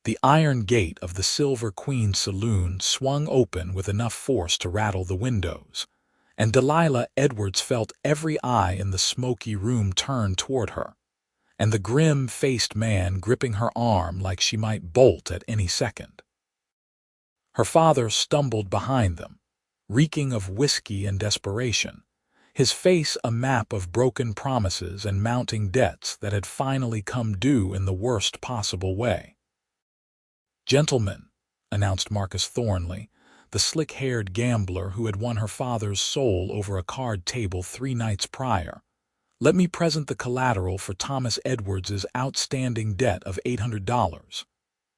The iron gate of the Silver Queen Saloon swung open with enough force to rattle the windows, and Delilah Edwards felt every eye in the smoky room turn toward her, and the grim-faced man gripping her arm like she might bolt at any second. Her father stumbled behind them, reeking of whiskey and desperation, his face a map of broken promises and mounting debts that had finally come due in the worst possible way. "Gentlemen," announced Marcus Thornley, the slick-haired gambler who had won her father's soul over a card table 3 nights prior, "let me present the collateral for Thomas Edwards's outstanding debt of $800.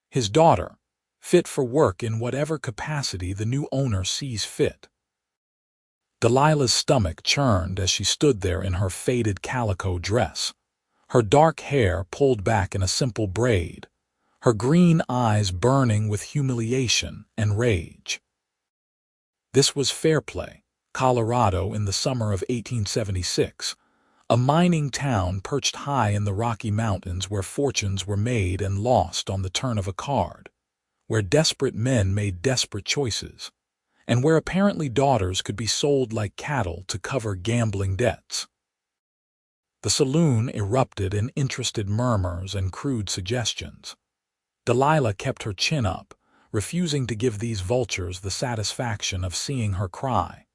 His daughter, fit for work in whatever capacity the new owner sees fit." Delilah's stomach churned as she stood there in her faded calico dress, her dark hair pulled back in a simple braid, her green eyes burning with humiliation and rage. This was Fairplay, Colorado, in the summer of 1876, a mining town perched high in the Rocky Mountains where fortunes were made and lost on the turn of a card, where desperate men made desperate choices, and where apparently daughters could be sold like cattle to cover gambling debts. The saloon erupted in interested murmurs and crude suggestions. Delilah kept her chin up, refusing to give these vultures the satisfaction of seeing her cry.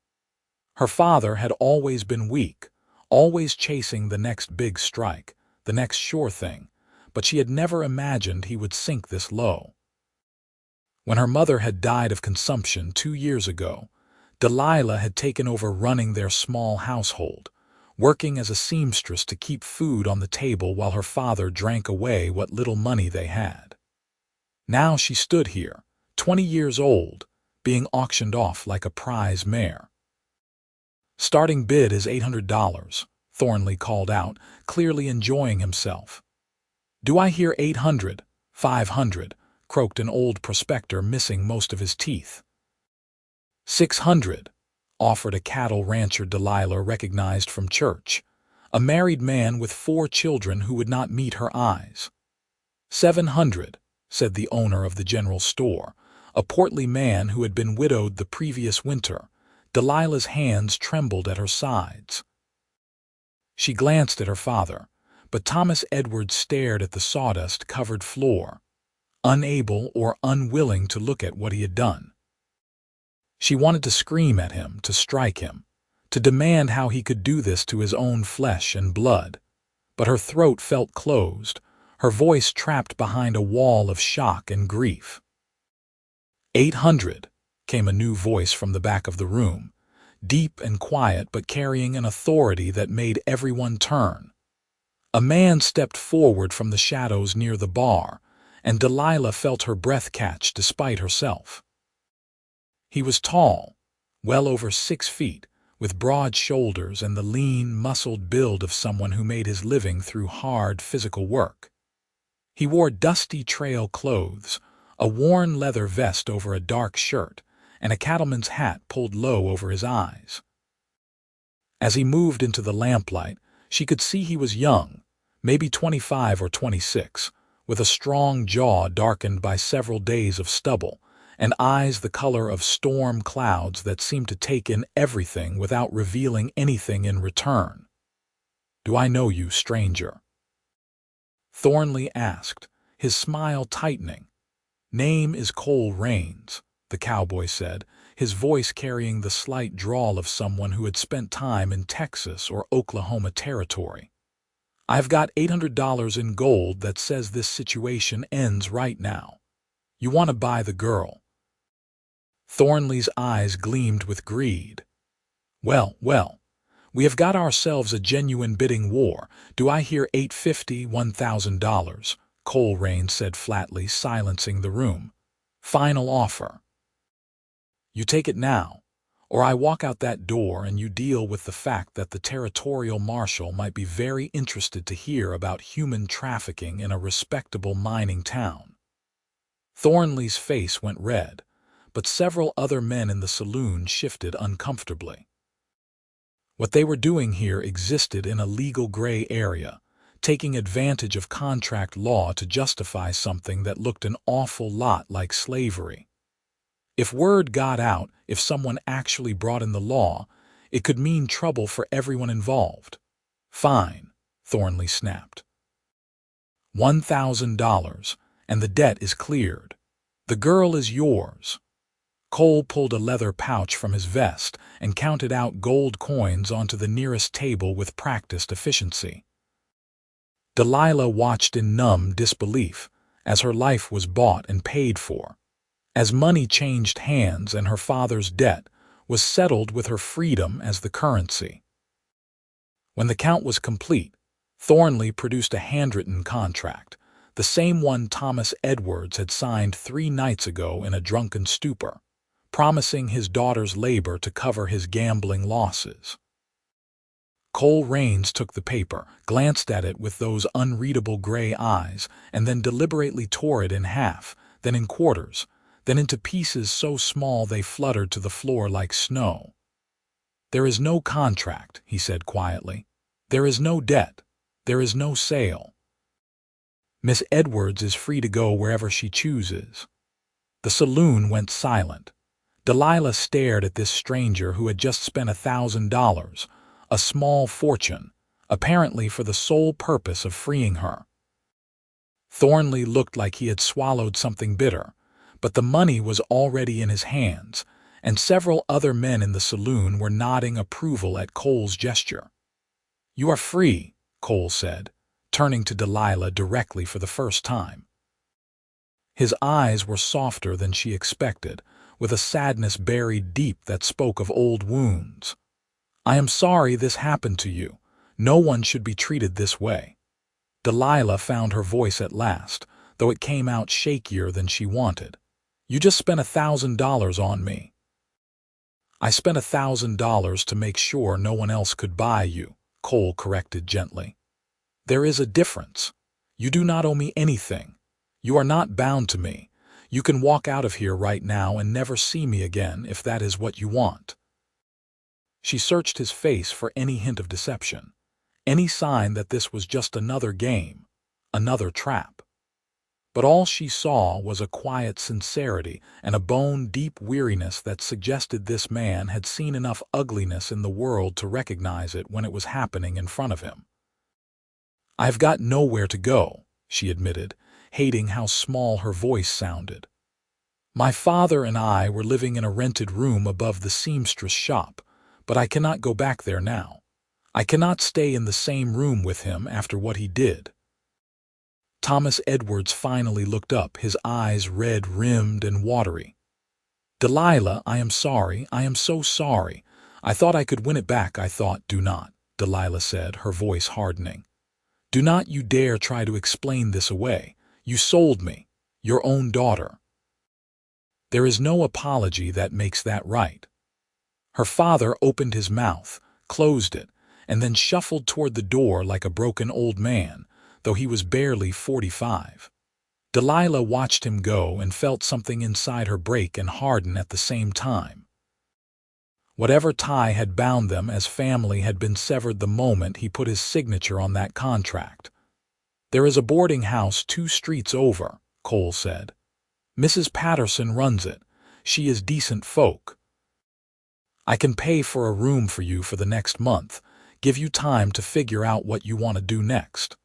Her father had always been weak, always chasing the next big strike, the next sure thing, but she had never imagined he would sink this low. When her mother had died of consumption 2 years ago, Delilah had taken over running their small household, working as a seamstress to keep food on the table while her father drank away what little money they had. Now she stood here, 20 years old, being auctioned off like a prize mare. "Starting bid is $800, Thornley called out, clearly enjoying himself. "Do I hear 800, 500, croaked an old prospector missing most of his teeth. 600, offered a cattle rancher Delilah recognized from church, a married man with 4 children who would not meet her eyes. 700, said the owner of the general store, a portly man who had been widowed the previous winter. Delilah's hands trembled at her sides. She glanced at her father, but Thomas Edwards stared at the sawdust-covered floor, unable or unwilling to look at what he had done. She wanted to scream at him, to strike him, to demand how he could do this to his own flesh and blood, but her throat felt closed, her voice trapped behind a wall of shock and grief. 800, came a new voice from the back of the room, deep and quiet but carrying an authority that made everyone turn. A man stepped forward from the shadows near the bar, and Delilah felt her breath catch despite herself. He was tall, well over 6 feet, with broad shoulders and the lean, muscled build of someone who made his living through hard physical work. He wore dusty trail clothes, a worn leather vest over a dark shirt, and a cattleman's hat pulled low over his eyes. As he moved into the lamplight, she could see he was young, maybe 25 or 26, with a strong jaw darkened by several days of stubble, and eyes the color of storm clouds that seemed to take in everything without revealing anything in return. "Do I know you, stranger?" Thornley asked, his smile tightening. "Name is Cole Raines," the cowboy said, his voice carrying the slight drawl of someone who had spent time in Texas or Oklahoma territory. "I've got $800 in gold that says this situation ends right now. You want to buy the girl." Thornley's eyes gleamed with greed. Well, we have got ourselves a genuine bidding war. Do I hear $850, $1,000? Cole Raines said flatly, silencing the room. "Final offer. You take it now, or I walk out that door and you deal with the fact that the territorial marshal might be very interested to hear about human trafficking in a respectable mining town." Thornley's face went red, but several other men in the saloon shifted uncomfortably. What they were doing here existed in a legal gray area, taking advantage of contract law to justify something that looked an awful lot like slavery. If word got out, if someone actually brought in the law, it could mean trouble for everyone involved. Fine, Thornley snapped. $1,000, and the debt is cleared. The girl is yours. Cole pulled a leather pouch from his vest and counted out gold coins onto the nearest table with practiced efficiency. Delilah watched in numb disbelief as her life was bought and paid for, as money changed hands and her father's debt was settled with her freedom as the currency. When the count was complete, Thornley produced a handwritten contract, the same one Thomas Edwards had signed 3 nights ago in a drunken stupor, promising his daughter's labor to cover his gambling losses. Cole Raines took the paper, glanced at it with those unreadable gray eyes, and then deliberately tore it in half, then in quarters, then into pieces so small they fluttered to the floor like snow. "There is no contract," he said quietly. "There is no debt. There is no sale. Miss Edwards is free to go wherever she chooses." The saloon went silent. Delilah stared at this stranger who had just spent $1,000, a small fortune, apparently for the sole purpose of freeing her. Thornley looked like he had swallowed something bitter, but the money was already in his hands, and several other men in the saloon were nodding approval at Cole's gesture. "You are free," Cole said, turning to Delilah directly for the first time. His eyes were softer than she expected, with a sadness buried deep that spoke of old wounds. "I am sorry this happened to you. No one should be treated this way." Delilah found her voice at last, though it came out shakier than she wanted. "You just spent $1,000 on me." "I spent $1,000 to make sure no one else could buy you," Cole corrected gently. "There is a difference. You do not owe me anything. You are not bound to me. You can walk out of here right now and never see me again if that is what you want." She searched his face for any hint of deception, any sign that this was just another game, another trap. But all she saw was a quiet sincerity and a bone-deep weariness that suggested this man had seen enough ugliness in the world to recognize it when it was happening in front of him. "I've got nowhere to go," she admitted, hating how small her voice sounded. "My father and I were living in a rented room above the seamstress shop, but I cannot go back there now. I cannot stay in the same room with him after what he did." Thomas Edwards finally looked up, his eyes red-rimmed and watery. "Delilah, I am sorry. I am so sorry. I thought I could win it back. I thought—" "Do not," Delilah said, her voice hardening. "Do not you dare try to explain this away. You sold me, your own daughter. There is no apology that makes that right." Her father opened his mouth, closed it, and then shuffled toward the door like a broken old man, though he was barely 45. Delilah watched him go and felt something inside her break and harden at the same time. Whatever tie had bound them as family had been severed the moment he put his signature on that contract. "There is a boarding house 2 streets over," Cole said. "Mrs. Patterson runs it. She is decent folk. I can pay for a room for you for the next month, give you time to figure out what you want to do next."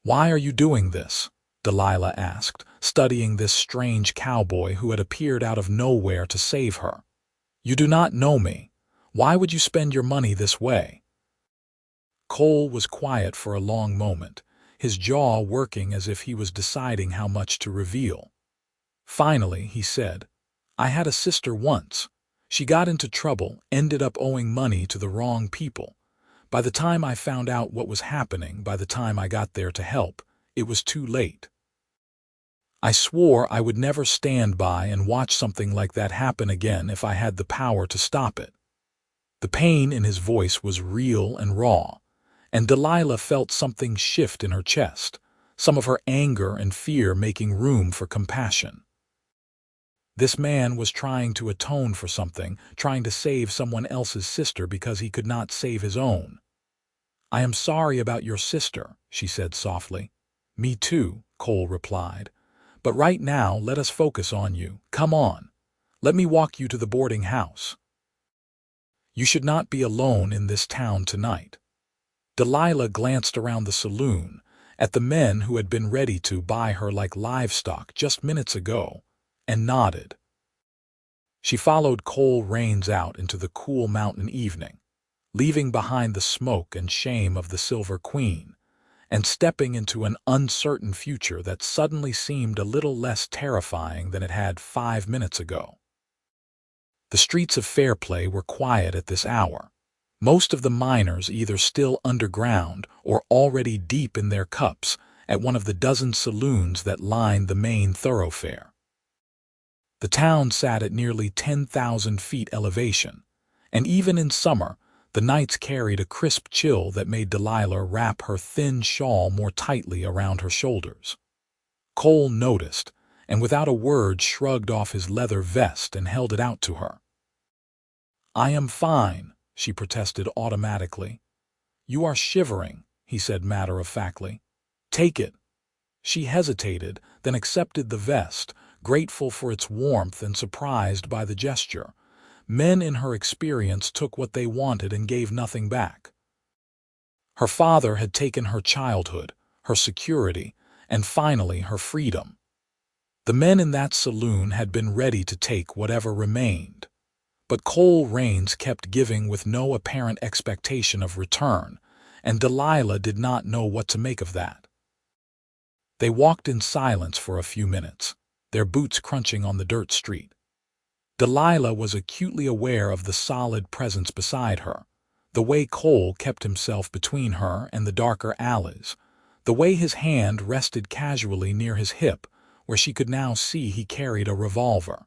"Why are you doing this?" Delilah asked, studying this strange cowboy who had appeared out of nowhere to save her. "You do not know me. Why would you spend your money this way?" Cole was quiet for a long moment, his jaw working as if he was deciding how much to reveal. Finally, he said, "I had a sister once. She got into trouble, ended up owing money to the wrong people. By the time I found out what was happening, by the time I got there to help, it was too late. I swore I would never stand by and watch something like that happen again if I had the power to stop it." The pain in his voice was real and raw, and Delilah felt something shift in her chest, some of her anger and fear making room for compassion. This man was trying to atone for something, trying to save someone else's sister because he could not save his own. "I am sorry about your sister," she said softly. Me too, Cole replied. But right now, let us focus on you. Come on. Let me walk you to the boarding house. You should not be alone in this town tonight. Delilah glanced around the saloon, at the men who had been ready to buy her like livestock just minutes ago, and nodded. She followed Cole Raines out into the cool mountain evening, leaving behind the smoke and shame of the Silver Queen, and stepping into an uncertain future that suddenly seemed a little less terrifying than it had 5 minutes ago. The streets of Fairplay were quiet at this hour, most of the miners either still underground or already deep in their cups at one of the dozen saloons that lined the main thoroughfare. The town sat at nearly 10,000 feet elevation, and even in summer, the nights carried a crisp chill that made Delilah wrap her thin shawl more tightly around her shoulders. Cole noticed, and without a word shrugged off his leather vest and held it out to her. "I am fine," she protested automatically. "You are shivering," he said matter-of-factly. "Take it." She hesitated, then accepted the vest, grateful for its warmth and surprised by the gesture. Men in her experience took what they wanted and gave nothing back. Her father had taken her childhood, her security, and finally her freedom. The men in that saloon had been ready to take whatever remained. But Cole Raines kept giving with no apparent expectation of return, and Delilah did not know what to make of that. They walked in silence for a few minutes, their boots crunching on the dirt street. Delilah was acutely aware of the solid presence beside her, the way Cole kept himself between her and the darker alleys, the way his hand rested casually near his hip, where she could now see he carried a revolver.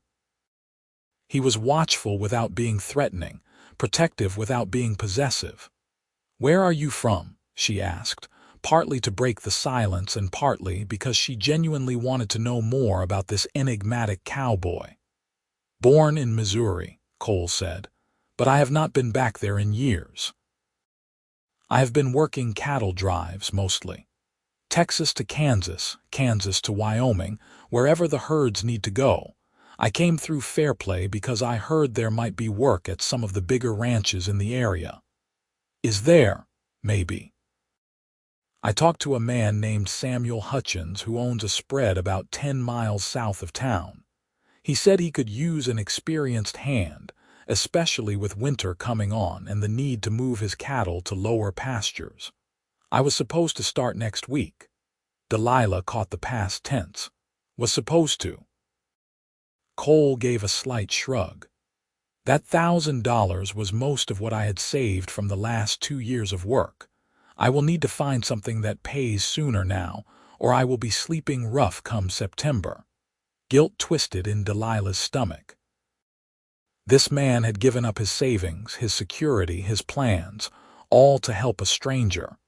He was watchful without being threatening, protective without being possessive. "Where are you from?" she asked, partly to break the silence and partly because she genuinely wanted to know more about this enigmatic cowboy. "Born in Missouri," Cole said, "but I have not been back there in years. I have been working cattle drives mostly. Texas to Kansas, Kansas to Wyoming, wherever the herds need to go. I came through Fairplay because I heard there might be work at some of the bigger ranches in the area." "Is there?" "Maybe. I talked to a man named Samuel Hutchins who owns a spread about 10 miles south of town. He said he could use an experienced hand, especially with winter coming on and the need to move his cattle to lower pastures. I was supposed to start next week." Delilah caught the past tense. "Was supposed to." Cole gave a slight shrug. "That $1,000 was most of what I had saved from the last 2 years of work. I will need to find something that pays sooner now, or I will be sleeping rough come September." Guilt twisted in Delilah's stomach. This man had given up his savings, his security, his plans, all to help a stranger.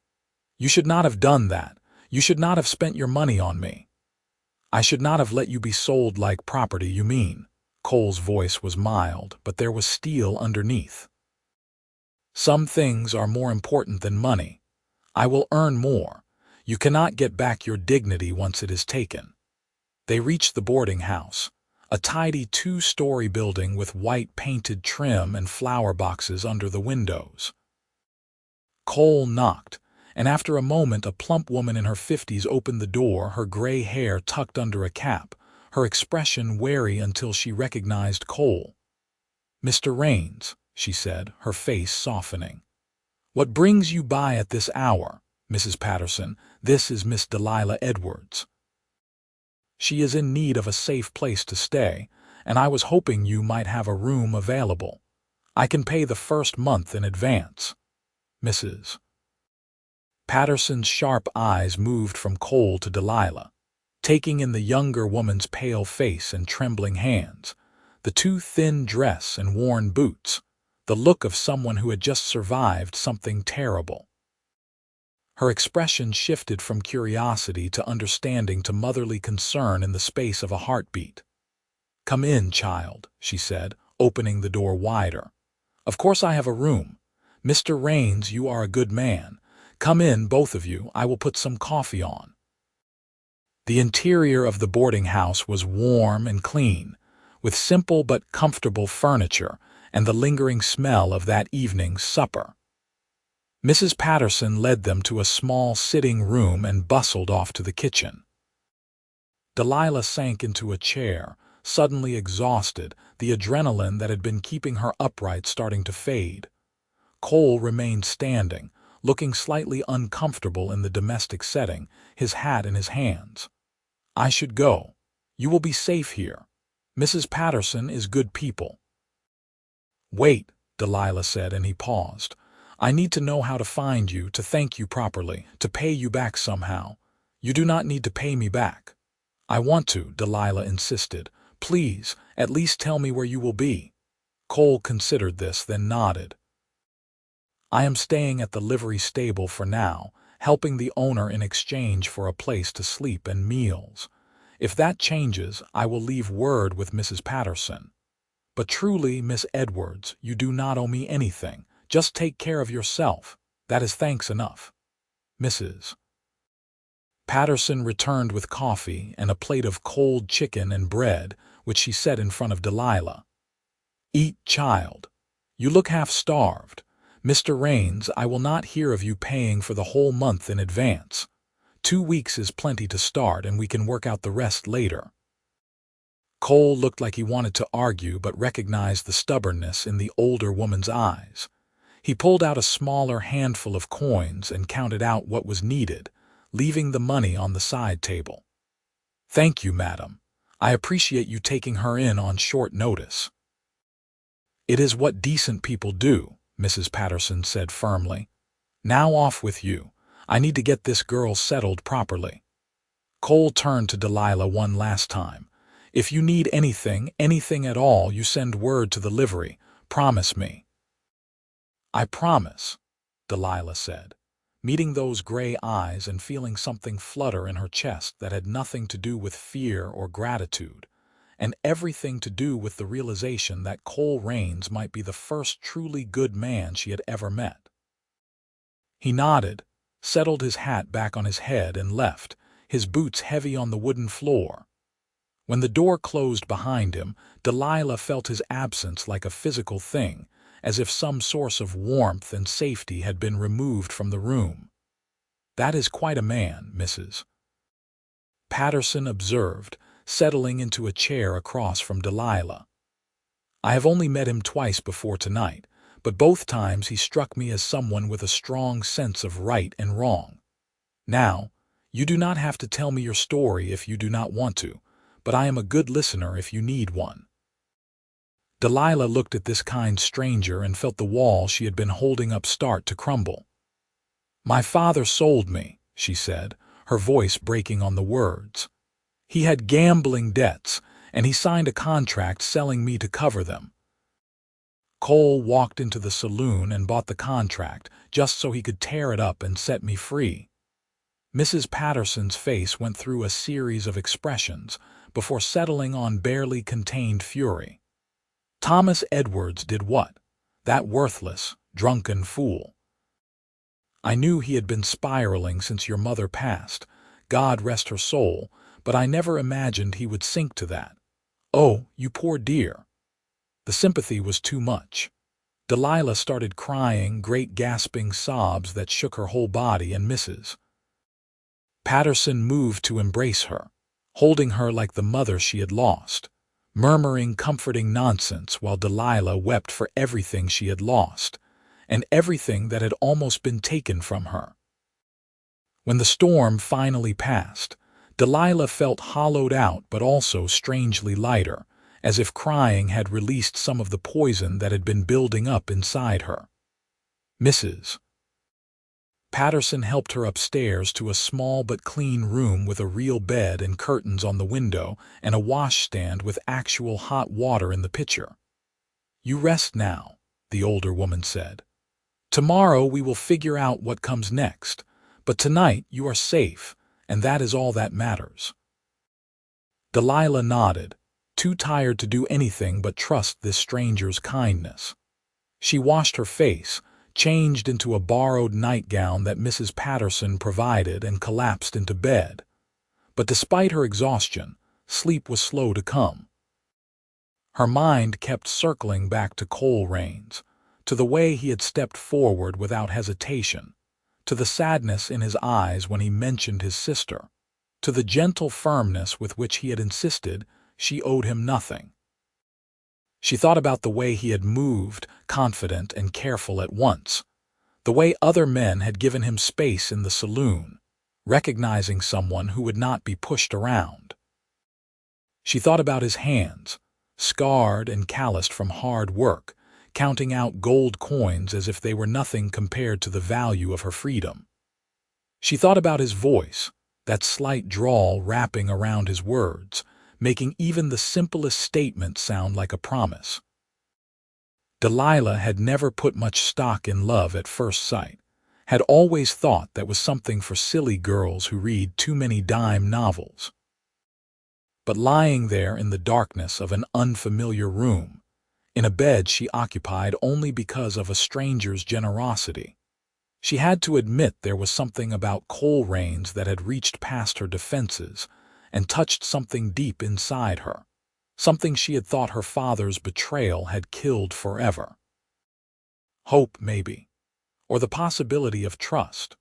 "You should not have done that. You should not have spent your money on me." "I should not have let you be sold like property, you mean." Cole's voice was mild, but there was steel underneath. "Some things are more important than money. I will earn more. You cannot get back your dignity once it is taken." They reached the boarding house, a tidy 2-story building with white painted trim and flower boxes under the windows. Cole knocked, and after a moment a plump woman in her 50s opened the door, her gray hair tucked under a cap, her expression wary until she recognized Cole. "Mr. Raines," she said, her face softening. "What brings you by at this hour, Mrs. Patterson? This is Miss Delilah Edwards. She is in need of a safe place to stay, and I was hoping you might have a room available. I can pay the first month in advance." Mrs. Patterson's sharp eyes moved from Cole to Delilah, taking in the younger woman's pale face and trembling hands, the too thin dress and worn boots, the look of someone who had just survived something terrible. Her expression shifted from curiosity to understanding to motherly concern in the space of a heartbeat. "Come in, child," she said, opening the door wider. "Of course I have a room. Mr. Raines, you are a good man. Come in, both of you. I will put some coffee on." The interior of the boarding house was warm and clean, with simple but comfortable furniture and the lingering smell of that evening's supper. Mrs. Patterson led them to a small sitting room and bustled off to the kitchen. Delilah sank into a chair, suddenly exhausted, the adrenaline that had been keeping her upright starting to fade. Cole remained standing, looking slightly uncomfortable in the domestic setting, his hat in his hands. "I should go. You will be safe here. Mrs. Patterson is good people." "Wait," Delilah said, and he paused. "I need to know how to find you, to thank you properly, to pay you back somehow." "You do not need to pay me back." "I want to," Delilah insisted. "Please, at least tell me where you will be." Cole considered this, then nodded. "I am staying at the livery stable for now, helping the owner in exchange for a place to sleep and meals. If that changes, I will leave word with Mrs. Patterson. But truly, Miss Edwards, you do not owe me anything. Just take care of yourself. That is thanks enough." Mrs. Patterson returned with coffee and a plate of cold chicken and bread, which she set in front of Delilah. "Eat, child. You look half-starved. Mr. Raines, I will not hear of you paying for the whole month in advance. 2 weeks is plenty to start, and we can work out the rest later." Cole looked like he wanted to argue but recognized the stubbornness in the older woman's eyes. He pulled out a smaller handful of coins and counted out what was needed, leaving the money on the side table. "Thank you, madam. I appreciate you taking her in on short notice." "It is what decent people do," Mrs. Patterson said firmly. "Now off with you. I need to get this girl settled properly." Cole turned to Delilah one last time. "If you need anything at all, you send word to the livery. Promise me." "I promise," Delilah said, meeting those gray eyes and feeling something flutter in her chest that had nothing to do with fear or gratitude, and everything to do with the realization that Cole Raines might be the first truly good man she had ever met. He nodded, settled his hat back on his head, and left, his boots heavy on the wooden floor. When the door closed behind him, Delilah felt his absence like a physical thing, as if some source of warmth and safety had been removed from the room. "That is quite a man, Mrs. Patterson observed, settling into a chair across from Delilah. "I have only met him twice before tonight, but both times he struck me as someone with a strong sense of right and wrong. Now, you do not have to tell me your story if you do not want to, but I am a good listener if you need one." Delilah looked at this kind stranger and felt the wall she had been holding up start to crumble. "My father sold me," she said, her voice breaking on the words. "He had gambling debts, and he signed a contract selling me to cover them. Cole walked into the saloon and bought the contract just so he could tear it up and set me free." Mrs. Patterson's face went through a series of expressions before settling on barely contained fury. "Thomas Edwards did what? That worthless, drunken fool. I knew he had been spiraling since your mother passed, God rest her soul, but I never imagined he would sink to that. Oh, you poor dear." The sympathy was too much. Delilah started crying, great gasping sobs that shook her whole body, and Mrs. Patterson moved to embrace her, holding her like the mother she had lost, murmuring comforting nonsense while Delilah wept for everything she had lost, and everything that had almost been taken from her. When the storm finally passed, Delilah felt hollowed out but also strangely lighter, as if crying had released some of the poison that had been building up inside her. Mrs. Patterson helped her upstairs to a small but clean room with a real bed and curtains on the window and a washstand with actual hot water in the pitcher. "You rest now," the older woman said. "Tomorrow we will figure out what comes next, but tonight you are safe, and that is all that matters." Delilah nodded, too tired to do anything but trust this stranger's kindness. She washed her face, changed into a borrowed nightgown that Mrs. Patterson provided, and collapsed into bed. But despite her exhaustion, sleep was slow to come. Her mind kept circling back to Colerain's, to the way he had stepped forward without hesitation, to the sadness in his eyes when he mentioned his sister, to the gentle firmness with which he had insisted she owed him nothing. She thought about the way he had moved, confident and careful at once, the way other men had given him space in the saloon, recognizing someone who would not be pushed around. She thought about his hands, scarred and calloused from hard work, counting out gold coins as if they were nothing compared to the value of her freedom. She thought about his voice, that slight drawl wrapping around his words, making even the simplest statement sound like a promise. Delilah had never put much stock in love at first sight, had always thought that was something for silly girls who read too many dime novels. But lying there in the darkness of an unfamiliar room, in a bed she occupied only because of a stranger's generosity, she had to admit there was something about Colerain's that had reached past her defenses and touched something deep inside her, something she had thought her father's betrayal had killed forever. Hope, maybe, or the possibility of trust,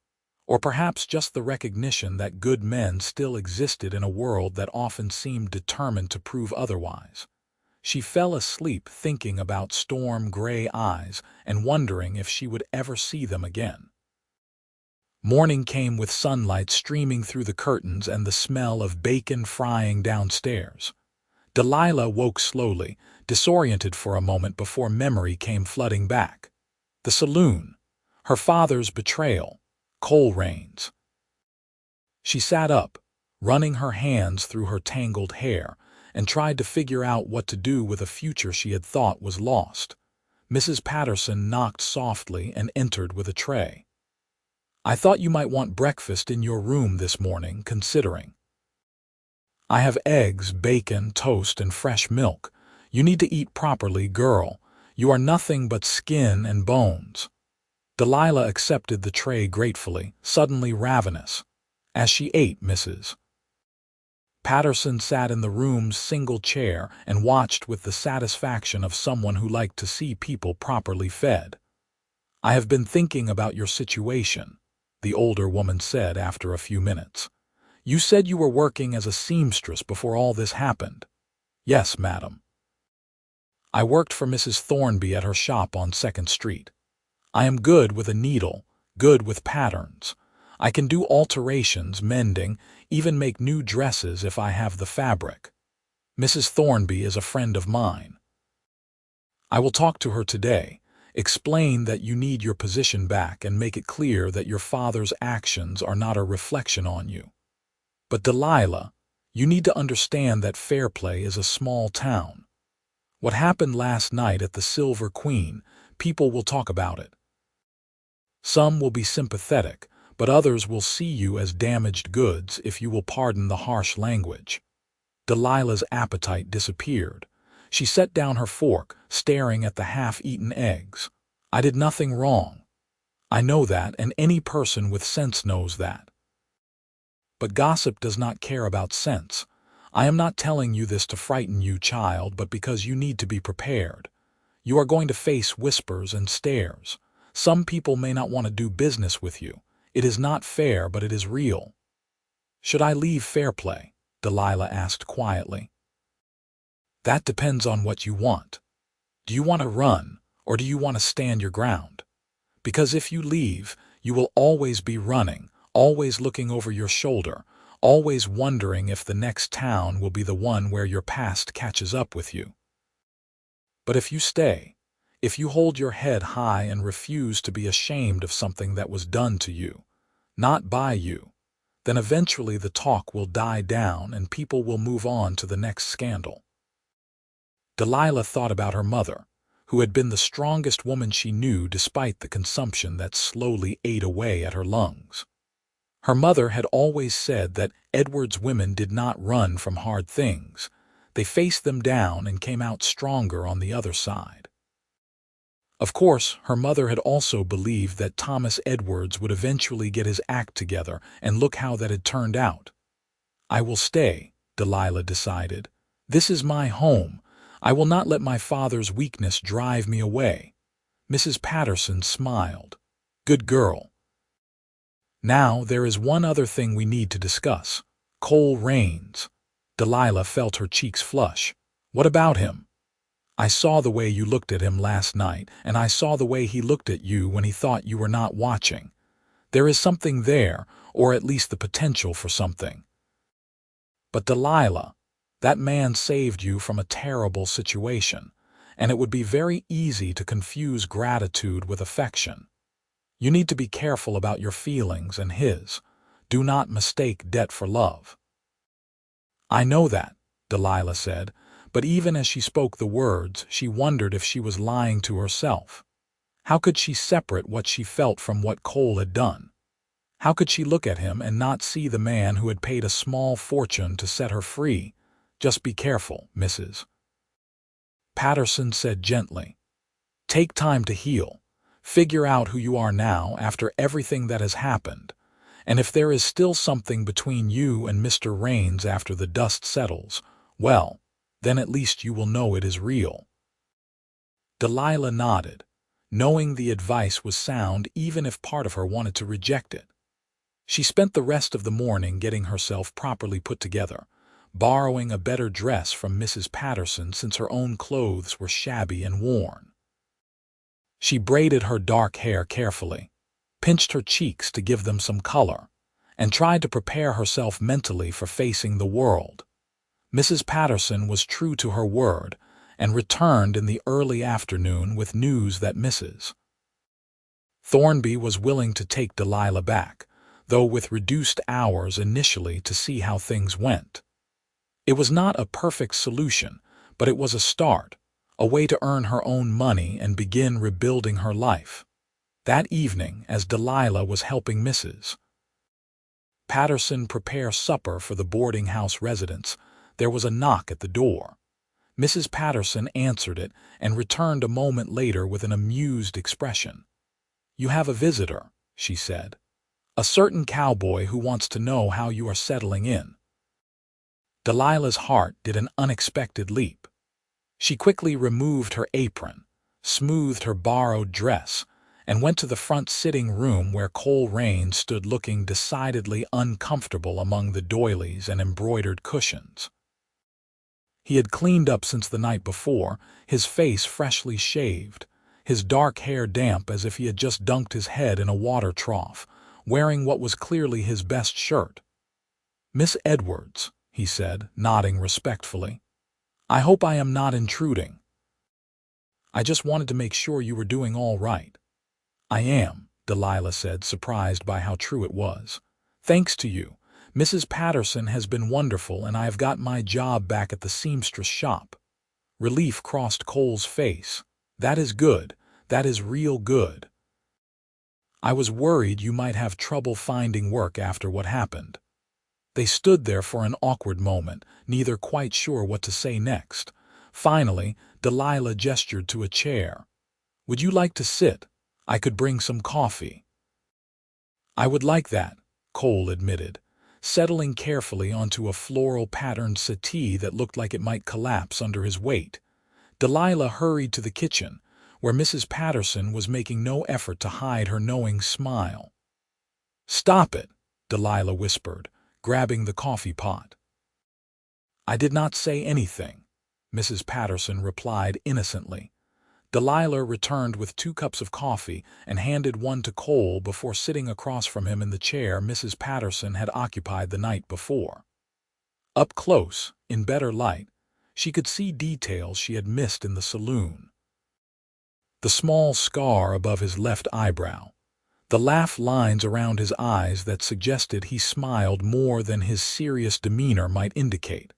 or perhaps just the recognition that good men still existed in a world that often seemed determined to prove otherwise. She fell asleep thinking about storm-gray eyes and wondering if she would ever see them again. Morning came with sunlight streaming through the curtains and the smell of bacon frying downstairs. Delilah woke slowly, disoriented for a moment before memory came flooding back. The saloon, her father's betrayal, Colerain's. She sat up, running her hands through her tangled hair, and tried to figure out what to do with a future she had thought was lost. Mrs. Patterson knocked softly and entered with a tray. "I thought you might want breakfast in your room this morning, considering. I have eggs, bacon, toast, and fresh milk. You need to eat properly, girl. You are nothing but skin and bones." Delilah accepted the tray gratefully, suddenly ravenous. As she ate, Mrs. Patterson sat in the room's single chair and watched with the satisfaction of someone who liked to see people properly fed. "I have been thinking about your situation," the older woman said after a few minutes. "You said you were working as a seamstress before all this happened." "Yes, madam. I worked for Mrs. Thornby at her shop on 2nd Street. I am good with a needle, good with patterns. I can do alterations, mending, even make new dresses if I have the fabric. Mrs. Thornby is a friend of mine. I will talk to her today, explain that you need your position back and make it clear that your father's actions are not a reflection on you. But Delilah, you need to understand that Fairplay is a small town. What happened last night at the Silver Queen, people will talk about it. Some will be sympathetic, but others will see you as damaged goods if you will pardon the harsh language." Delilah's appetite disappeared. She set down her fork, staring at the half-eaten eggs. "I did nothing wrong. I know that, and any person with sense knows that. But gossip does not care about sense. I am not telling you this to frighten you, child, but because you need to be prepared. You are going to face whispers and stares. Some people may not want to do business with you. It is not fair, but it is real." "Should I leave Fairplay?" Delilah asked quietly. "That depends on what you want. Do you want to run, or do you want to stand your ground? Because if you leave, you will always be running, always looking over your shoulder, always wondering if the next town will be the one where your past catches up with you. But if you stay, if you hold your head high and refuse to be ashamed of something that was done to you, not by you, then eventually the talk will die down and people will move on to the next scandal." Delilah thought about her mother, who had been the strongest woman she knew despite the consumption that slowly ate away at her lungs. Her mother had always said that Edwards women did not run from hard things. They faced them down and came out stronger on the other side. Of course, her mother had also believed that Thomas Edwards would eventually get his act together, and look how that had turned out. "I will stay," Delilah decided. "This is my home. I will not let my father's weakness drive me away." Mrs. Patterson smiled. "Good girl. Now there is one other thing we need to discuss. Cole Raines." Delilah felt her cheeks flush. "What about him?" "I saw the way you looked at him last night, and I saw the way he looked at you when he thought you were not watching. There is something there, or at least the potential for something." "But Delilah, that man saved you from a terrible situation, and it would be very easy to confuse gratitude with affection. You need to be careful about your feelings and his. Do not mistake debt for love." "I know that," Delilah said, but even as she spoke the words, she wondered if she was lying to herself. How could she separate what she felt from what Cole had done? How could she look at him and not see the man who had paid a small fortune to set her free? "Just be careful, Mrs. Patterson said gently. "Take time to heal. Figure out who you are now after everything that has happened. And if there is still something between you and Mr. Raines after the dust settles, well, then at least you will know it is real." Delilah nodded, knowing the advice was sound even if part of her wanted to reject it. She spent the rest of the morning getting herself properly put together, borrowing a better dress from Mrs. Patterson since her own clothes were shabby and worn. She braided her dark hair carefully, pinched her cheeks to give them some color, and tried to prepare herself mentally for facing the world. Mrs. Patterson was true to her word and returned in the early afternoon with news that Mrs. Thornby was willing to take Delilah back, though with reduced hours initially to see how things went. It was not a perfect solution, but it was a start, a way to earn her own money and begin rebuilding her life. That evening, as Delilah was helping Mrs. Patterson prepare supper for the boarding house residents, there was a knock at the door. Mrs. Patterson answered it and returned a moment later with an amused expression. "You have a visitor," she said. "A certain cowboy who wants to know how you are settling in." Delilah's heart did an unexpected leap. She quickly removed her apron, smoothed her borrowed dress, and went to the front sitting room where Cole Raines stood looking decidedly uncomfortable among the doilies and embroidered cushions. He had cleaned up since the night before, his face freshly shaved, his dark hair damp as if he had just dunked his head in a water trough, wearing what was clearly his best shirt. "Miss Edwards," he said, nodding respectfully. "I hope I am not intruding. I just wanted to make sure you were doing all right." "I am," Delilah said, surprised by how true it was. "Thanks to you. Mrs. Patterson has been wonderful, and I have got my job back at the seamstress shop." Relief crossed Cole's face. "That is good. That is real good. I was worried you might have trouble finding work after what happened." They stood there for an awkward moment, neither quite sure what to say next. Finally, Delilah gestured to a chair. "Would you like to sit? I could bring some coffee." "I would like that," Cole admitted, settling carefully onto a floral-patterned settee that looked like it might collapse under his weight. Delilah hurried to the kitchen, where Mrs. Patterson was making no effort to hide her knowing smile. "Stop it," Delilah whispered, grabbing the coffee pot. "I did not say anything," Mrs. Patterson replied innocently. Delilah returned with 2 cups of coffee and handed one to Cole before sitting across from him in the chair Mrs. Patterson had occupied the night before. Up close, in better light, she could see details she had missed in the saloon. The small scar above his left eyebrow, the laugh lines around his eyes that suggested he smiled more than his serious demeanor might indicate.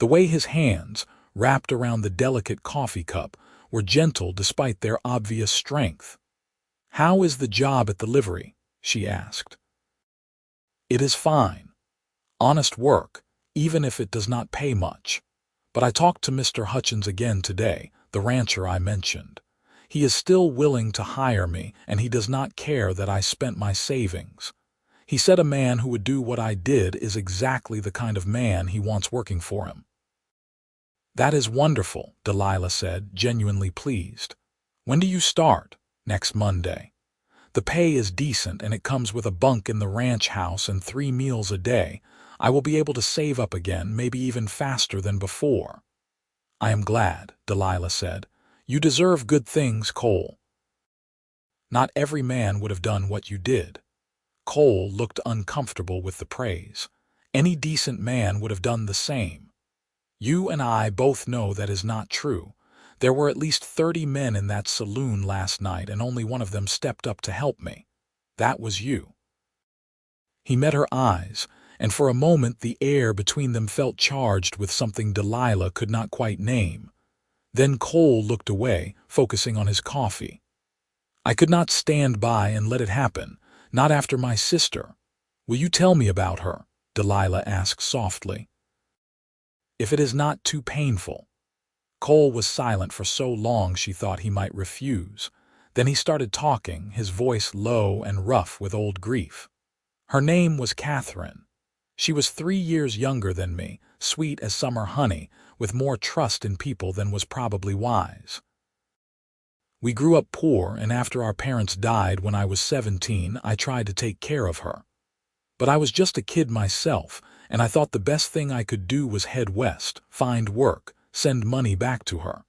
The way his hands, wrapped around the delicate coffee cup, were gentle despite their obvious strength. "How is the job at the livery?" she asked. "It is fine. Honest work, even if it does not pay much. But I talked to Mr. Hutchins again today, the rancher I mentioned. He is still willing to hire me, and he does not care that I spent my savings. He said a man who would do what I did is exactly the kind of man he wants working for him. That is wonderful, Delilah said, genuinely pleased. When do you start? Next Monday. The pay is decent and it comes with a bunk in the ranch house and 3 meals a day. I will be able to save up again, maybe even faster than before. I am glad, Delilah said. You deserve good things, Cole. Not every man would have done what you did. Cole looked uncomfortable with the praise. Any decent man would have done the same. You and I both know that is not true. There were at least 30 men in that saloon last night, and only one of them stepped up to help me. That was you. He met her eyes, and for a moment the air between them felt charged with something Delilah could not quite name. Then Cole looked away, focusing on his coffee. I could not stand by and let it happen, not after my sister. Will you tell me about her? Delilah asked softly. If it is not too painful. Cole was silent for so long she thought he might refuse. Then he started talking, his voice low and rough with old grief. Her name was Catherine. She was 3 years younger than me, sweet as summer honey, with more trust in people than was probably wise. We grew up poor, and after our parents died when I was 17, I tried to take care of her. But I was just a kid myself, and I thought the best thing I could do was head west, find work, send money back to her.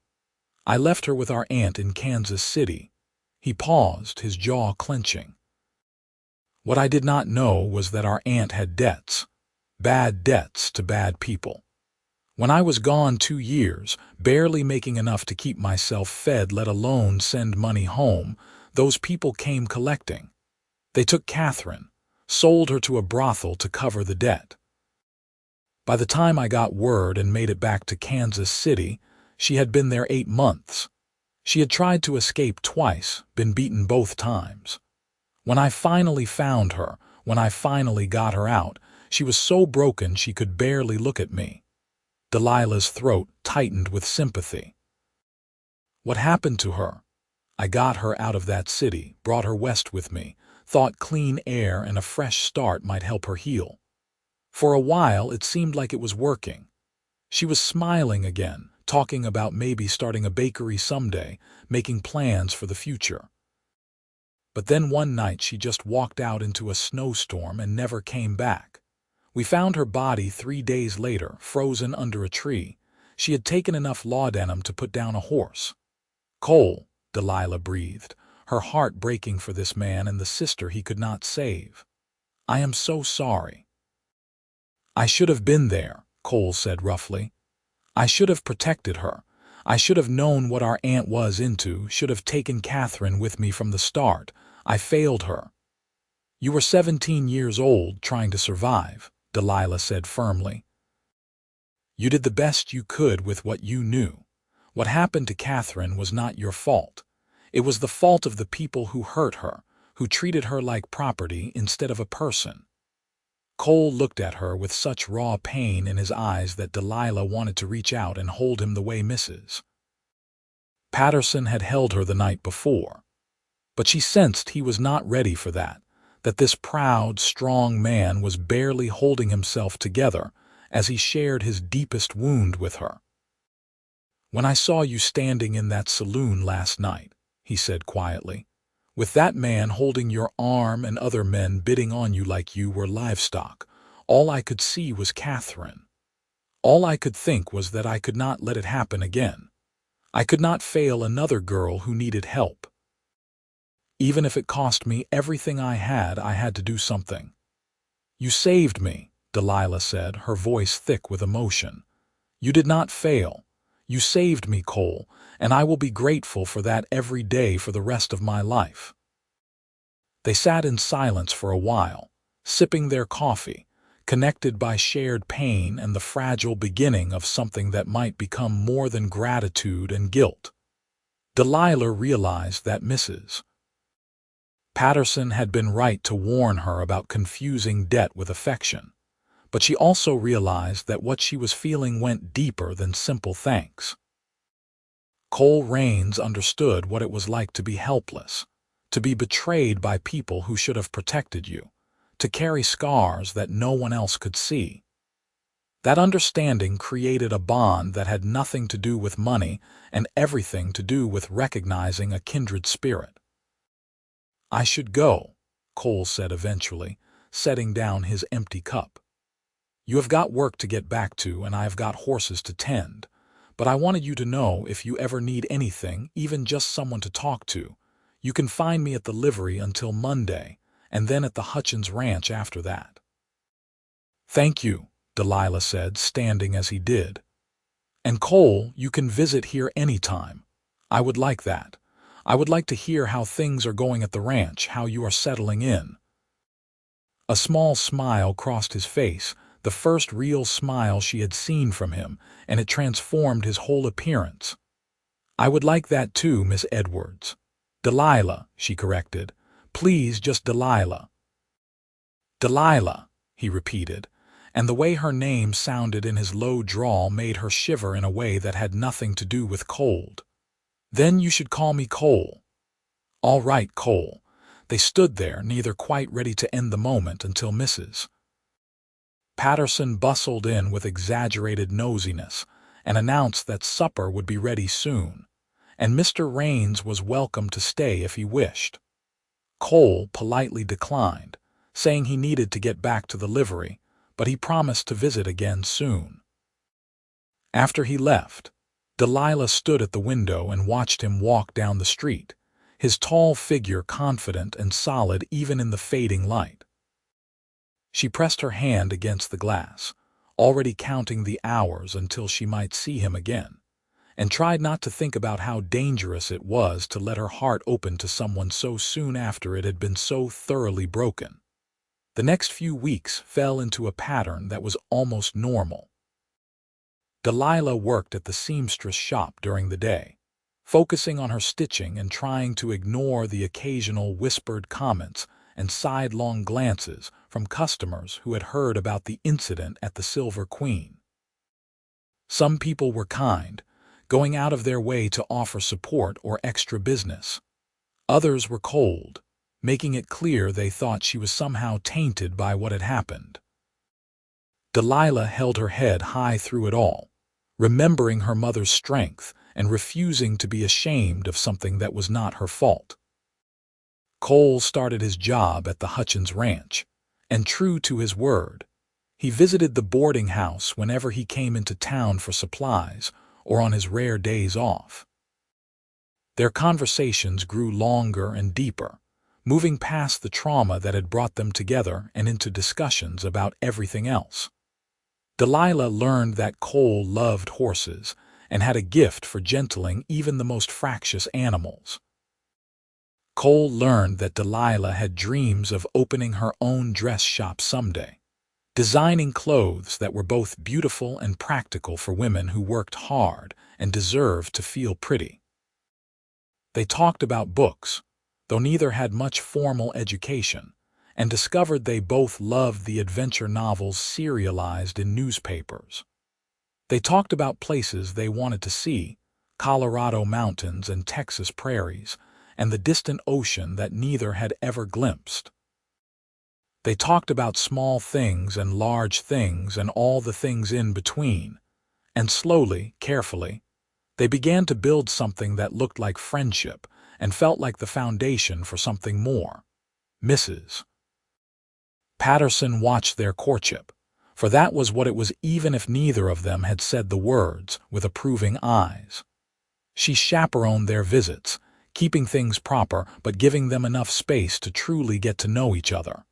I left her with our aunt in Kansas City. He paused, his jaw clenching. What I did not know was that our aunt had debts. Bad debts to bad people. When I was gone 2 years, barely making enough to keep myself fed, let alone send money home, those people came collecting. They took Catherine, sold her to a brothel to cover the debt. By the time I got word and made it back to Kansas City, she had been there 8 months. She had tried to escape twice, been beaten both times. When I finally found her, when I finally got her out, she was so broken she could barely look at me. Delilah's throat tightened with sympathy. What happened to her? I got her out of that city, brought her west with me, thought clean air and a fresh start might help her heal. For a while it seemed like it was working. She was smiling again, talking about maybe starting a bakery someday, making plans for the future. But then one night she just walked out into a snowstorm and never came back. We found her body 3 days later, frozen under a tree. She had taken enough laudanum to put down a horse. Cole, Delilah breathed, her heart breaking for this man and the sister he could not save. I am so sorry. I should have been there, Cole said roughly. I should have protected her. I should have known what our aunt was into, should have taken Catherine with me from the start. I failed her. You were 17 years old, trying to survive, Delilah said firmly. You did the best you could with what you knew. What happened to Catherine was not your fault. It was the fault of the people who hurt her, who treated her like property instead of a person. Cole looked at her with such raw pain in his eyes that Delilah wanted to reach out and hold him the way Mrs. Patterson had held her the night before. But she sensed he was not ready for that this proud, strong man was barely holding himself together as he shared his deepest wound with her. When I saw you standing in that saloon last night, he said quietly, with that man holding your arm and other men bidding on you like you were livestock, all I could see was Catherine. All I could think was that I could not let it happen again. I could not fail another girl who needed help. Even if it cost me everything I had to do something. You saved me, Delilah said, her voice thick with emotion. You did not fail. You saved me, Cole, and I will be grateful for that every day for the rest of my life. They sat in silence for a while, sipping their coffee, connected by shared pain and the fragile beginning of something that might become more than gratitude and guilt. Delilah realized that Mrs. Patterson had been right to warn her about confusing debt with affection, but she also realized that what she was feeling went deeper than simple thanks. Cole Raines understood what it was like to be helpless, to be betrayed by people who should have protected you, to carry scars that no one else could see. That understanding created a bond that had nothing to do with money and everything to do with recognizing a kindred spirit. "I should go," Cole said eventually, setting down his empty cup. "You have got work to get back to and I have got horses to tend, but I wanted you to know if you ever need anything, even just someone to talk to, you can find me at the livery until Monday, and then at the Hutchins Ranch after that." "Thank you," Delilah said, standing as he did. "And Cole, you can visit here any time. I would like that. I would like to hear how things are going at the ranch, how you are settling in." A small smile crossed his face, the first real smile she had seen from him, and it transformed his whole appearance. "I would like that too, Miss Edwards." "Delilah," she corrected. "Please, just Delilah." "Delilah," he repeated, and the way her name sounded in his low drawl made her shiver in a way that had nothing to do with cold. "Then you should call me Cole." "All right, Cole." They stood there, neither quite ready to end the moment until Mrs. Patterson bustled in with exaggerated nosiness and announced that supper would be ready soon, and Mr. Raines was welcome to stay if he wished. Cole politely declined, saying he needed to get back to the livery, but he promised to visit again soon. After he left, Delilah stood at the window and watched him walk down the street, his tall figure confident and solid even in the fading light. She pressed her hand against the glass, already counting the hours until she might see him again, and tried not to think about how dangerous it was to let her heart open to someone so soon after it had been so thoroughly broken. The next few weeks fell into a pattern that was almost normal. Delilah worked at the seamstress shop during the day, focusing on her stitching and trying to ignore the occasional whispered comments and sidelong glances from customers who had heard about the incident at the Silver Queen. Some people were kind, going out of their way to offer support or extra business. Others were cold, making it clear they thought she was somehow tainted by what had happened. Delilah held her head high through it all, remembering her mother's strength and refusing to be ashamed of something that was not her fault. Cole started his job at the Hutchins Ranch, and true to his word, he visited the boarding house whenever he came into town for supplies or on his rare days off. Their conversations grew longer and deeper, moving past the trauma that had brought them together and into discussions about everything else. Delilah learned that Cole loved horses and had a gift for gentling even the most fractious animals. Cole learned that Delilah had dreams of opening her own dress shop someday, designing clothes that were both beautiful and practical for women who worked hard and deserved to feel pretty. They talked about books, though neither had much formal education, and discovered they both loved the adventure novels serialized in newspapers. They talked about places they wanted to see, Colorado mountains and Texas prairies, and the distant ocean that neither had ever glimpsed. They talked about small things and large things and all the things in between, and slowly, carefully, they began to build something that looked like friendship and felt like the foundation for something more. Mrs. Patterson watched their courtship, for that was what it was even if neither of them had said the words, with approving eyes. She chaperoned their visits, keeping things proper but giving them enough space to truly get to know each other.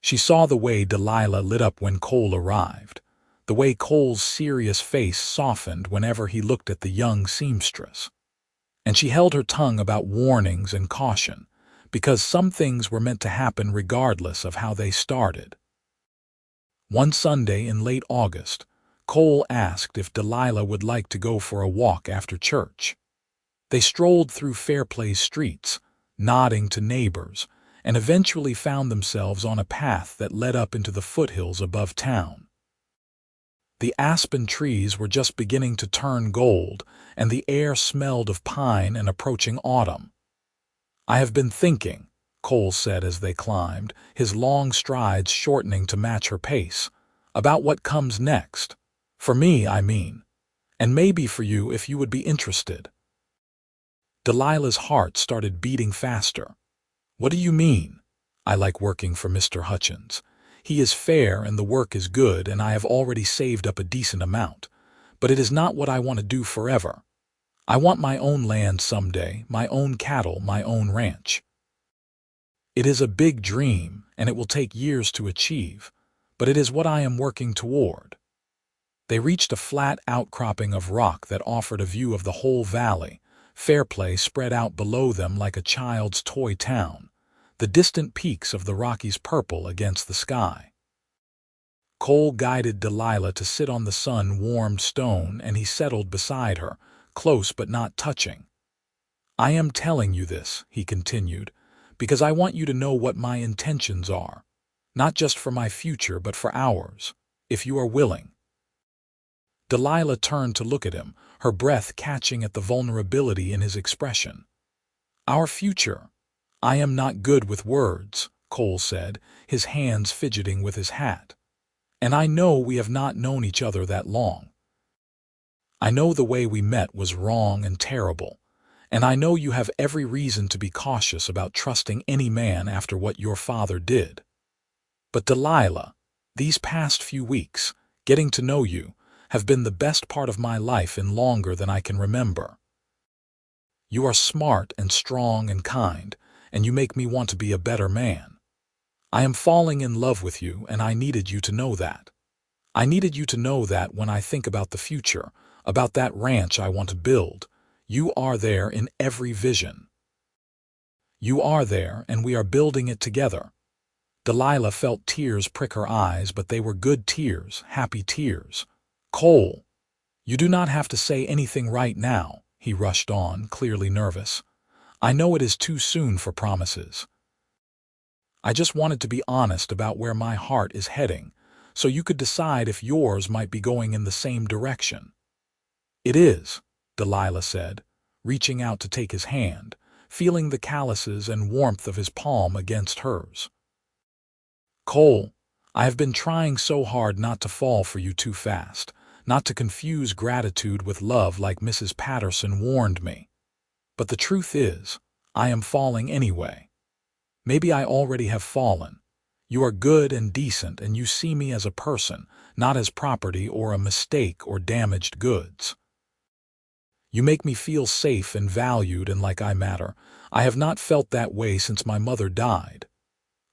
She saw the way Delilah lit up when Cole arrived, the way Cole's serious face softened whenever he looked at the young seamstress. And she held her tongue about warnings and caution, because some things were meant to happen regardless of how they started. One Sunday in late August, Cole asked if Delilah would like to go for a walk after church. They strolled through Fairplay's streets, nodding to neighbors, and eventually found themselves on a path that led up into the foothills above town. The aspen trees were just beginning to turn gold, and the air smelled of pine and approaching autumn. "I have been thinking," Cole said as they climbed, his long strides shortening to match her pace, "about what comes next. For me, I mean. And maybe for you if you would be interested." Delilah's heart started beating faster. "What do you mean?" "I like working for Mr. Hutchins. He is fair and the work is good, and I have already saved up a decent amount. But it is not what I want to do forever. I want my own land someday, my own cattle, my own ranch. It is a big dream, and it will take years to achieve, but it is what I am working toward." They reached a flat outcropping of rock that offered a view of the whole valley. Fairplay spread out below them like a child's toy town, the distant peaks of the Rockies purple against the sky. Cole guided Delilah to sit on the sun-warmed stone, and he settled beside her, close but not touching. "I am telling you this," he continued, "because I want you to know what my intentions are, not just for my future but for ours, if you are willing." Delilah turned to look at him, her breath catching at the vulnerability in his expression. "Our future. I am not good with words," Cole said, his hands fidgeting with his hat. "And I know we have not known each other that long. I know the way we met was wrong and terrible, and I know you have every reason to be cautious about trusting any man after what your father did. But Delilah, these past few weeks, getting to know you, have been the best part of my life in longer than I can remember. You are smart and strong and kind, and you make me want to be a better man. I am falling in love with you, and I needed you to know that. I needed you to know that when I think about the future, about that ranch I want to build, you are there in every vision. You are there, and we are building it together." Delilah felt tears prick her eyes, but they were good tears, happy tears. "Cole, you do not have to say anything right now," he rushed on, clearly nervous. "I know it is too soon for promises. I just wanted to be honest about where my heart is heading, so you could decide if yours might be going in the same direction." "It is," Delilah said, reaching out to take his hand, feeling the calluses and warmth of his palm against hers. "Cole, I have been trying so hard not to fall for you too fast, not to confuse gratitude with love like Mrs. Patterson warned me. But the truth is, I am falling anyway. Maybe I already have fallen. You are good and decent, and you see me as a person, not as property or a mistake or damaged goods. You make me feel safe and valued and like I matter. I have not felt that way since my mother died."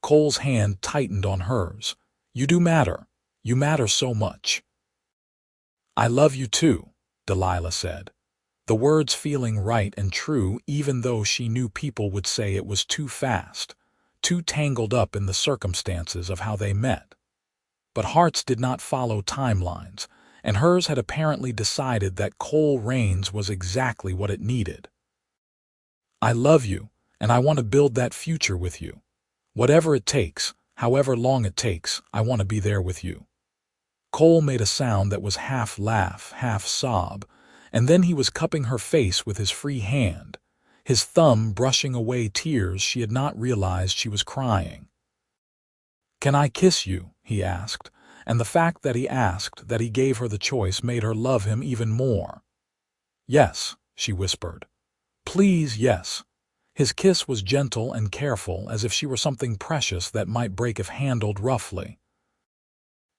Cole's hand tightened on hers. "You do matter. You matter so much." "I love you too," Delilah said, the words feeling right and true even though she knew people would say it was too fast, too tangled up in the circumstances of how they met. But hearts did not follow timelines, and hers had apparently decided that Cole Raines was exactly what it needed. "I love you, and I want to build that future with you. Whatever it takes, however long it takes, I want to be there with you." Cole made a sound that was half laugh, half sob, and then he was cupping her face with his free hand, his thumb brushing away tears she had not realized she was crying. "Can I kiss you?" he asked, and the fact that he asked, that he gave her the choice, made her love him even more. "Yes," she whispered. "Please, yes." His kiss was gentle and careful, as if she were something precious that might break if handled roughly.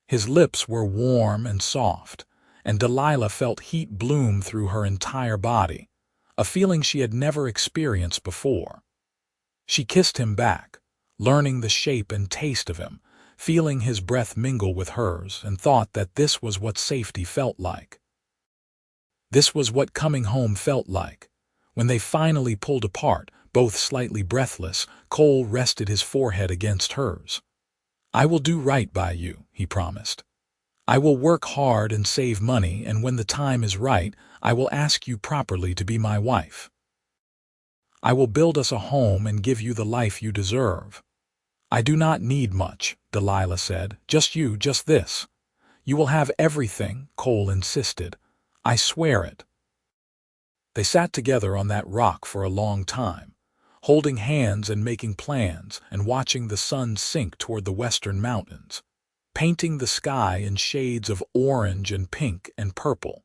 His lips were warm and soft, and Delilah felt heat bloom through her entire body, a feeling she had never experienced before. She kissed him back, learning the shape and taste of him, feeling his breath mingle with hers, and thought that this was what safety felt like. This was what coming home felt like. When they finally pulled apart, both slightly breathless, Cole rested his forehead against hers. "I will do right by you," he promised. "I will work hard and save money, and when the time is right, I will ask you properly to be my wife. I will build us a home and give you the life you deserve." "I do not need much," Delilah said. "Just you, just this. You will have everything, Cole insisted. I swear it. They sat together on that rock for a long time, holding hands and making plans and watching the sun sink toward the western mountains, painting the sky in shades of orange and pink and purple.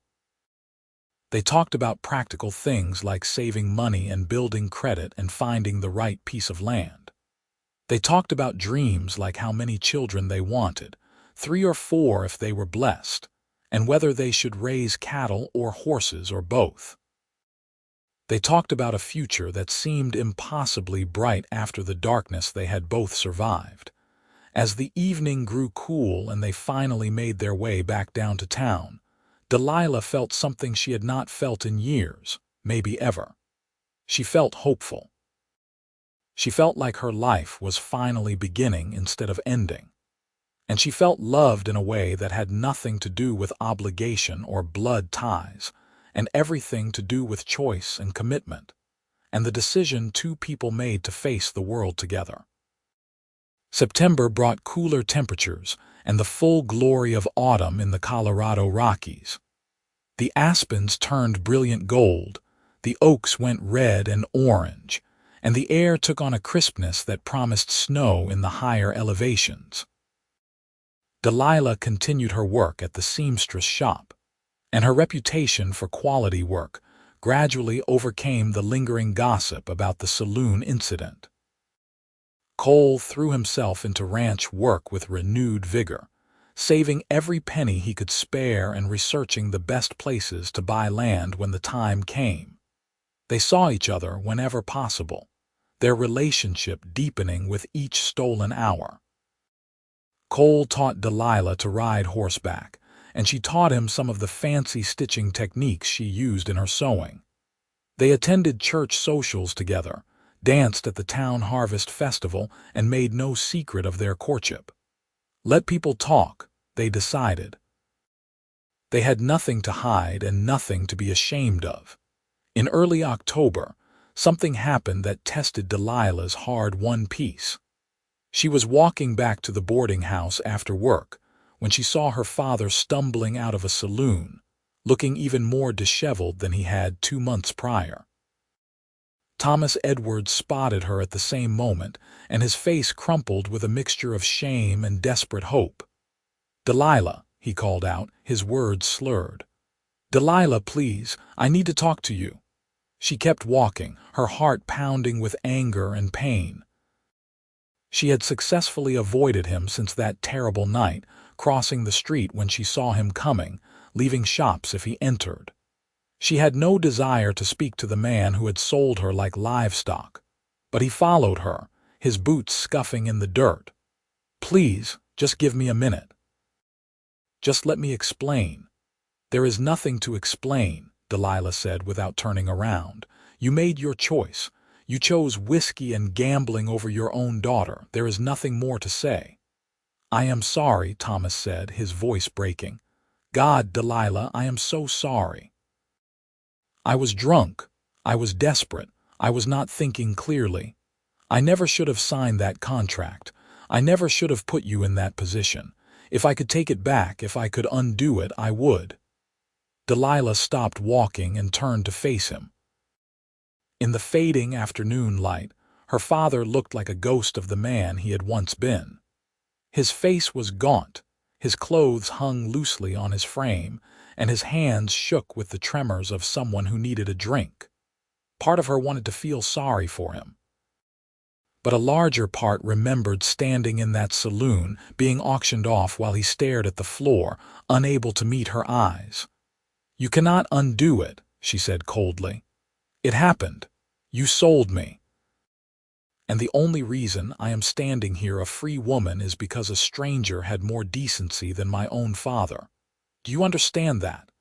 They talked about practical things like saving money and building credit and finding the right piece of land. They talked about dreams like how many children they wanted, 3 or 4 if they were blessed, and whether they should raise cattle or horses or both. They talked about a future that seemed impossibly bright after the darkness they had both survived. As the evening grew cool and they finally made their way back down to town, Delilah felt something she had not felt in years, maybe ever. She felt hopeful. She felt like her life was finally beginning instead of ending. And she felt loved in a way that had nothing to do with obligation or blood ties, and everything to do with choice and commitment, and the decision 2 people made to face the world together. September brought cooler temperatures and the full glory of autumn in the Colorado Rockies. The aspens turned brilliant gold, the oaks went red and orange, and the air took on a crispness that promised snow in the higher elevations. Delilah continued her work at the seamstress shop, and her reputation for quality work gradually overcame the lingering gossip about the saloon incident. Cole threw himself into ranch work with renewed vigor, saving every penny he could spare and researching the best places to buy land when the time came. They saw each other whenever possible, their relationship deepening with each stolen hour. Cole taught Delilah to ride horseback, and she taught him some of the fancy stitching techniques she used in her sewing. They attended church socials together, danced at the town harvest festival, and made no secret of their courtship. Let people talk, they decided. They had nothing to hide and nothing to be ashamed of. In early October, something happened that tested Delilah's hard-won peace. She was walking back to the boarding house after work when she saw her father stumbling out of a saloon, looking even more disheveled than he had 2 months prior. Thomas Edwards spotted her at the same moment, and his face crumpled with a mixture of shame and desperate hope. "Delilah," he called out, his words slurred. "Delilah, please, I need to talk to you." She kept walking, her heart pounding with anger and pain. She had successfully avoided him since that terrible night, crossing the street when she saw him coming, leaving shops if he entered. She had no desire to speak to the man who had sold her like livestock, but he followed her, his boots scuffing in the dirt. "Please, just give me a minute. Just let me explain." "There is nothing to explain," Delilah said without turning around. "You made your choice. You chose whiskey and gambling over your own daughter. There is nothing more to say." "I am sorry," Thomas said, his voice breaking. "God, Delilah, I am so sorry. I was drunk. I was desperate. I was not thinking clearly. I never should have signed that contract. I never should have put you in that position. If I could take it back, if I could undo it, I would." Delilah stopped walking and turned to face him. In the fading afternoon light, her father looked like a ghost of the man he had once been. His face was gaunt, his clothes hung loosely on his frame, and his hands shook with the tremors of someone who needed a drink. Part of her wanted to feel sorry for him. But a larger part remembered standing in that saloon, being auctioned off while he stared at the floor, unable to meet her eyes. "You cannot undo it," she said coldly. "It happened. You sold me. And the only reason I am standing here a free woman is because a stranger had more decency than my own father. Do you understand that?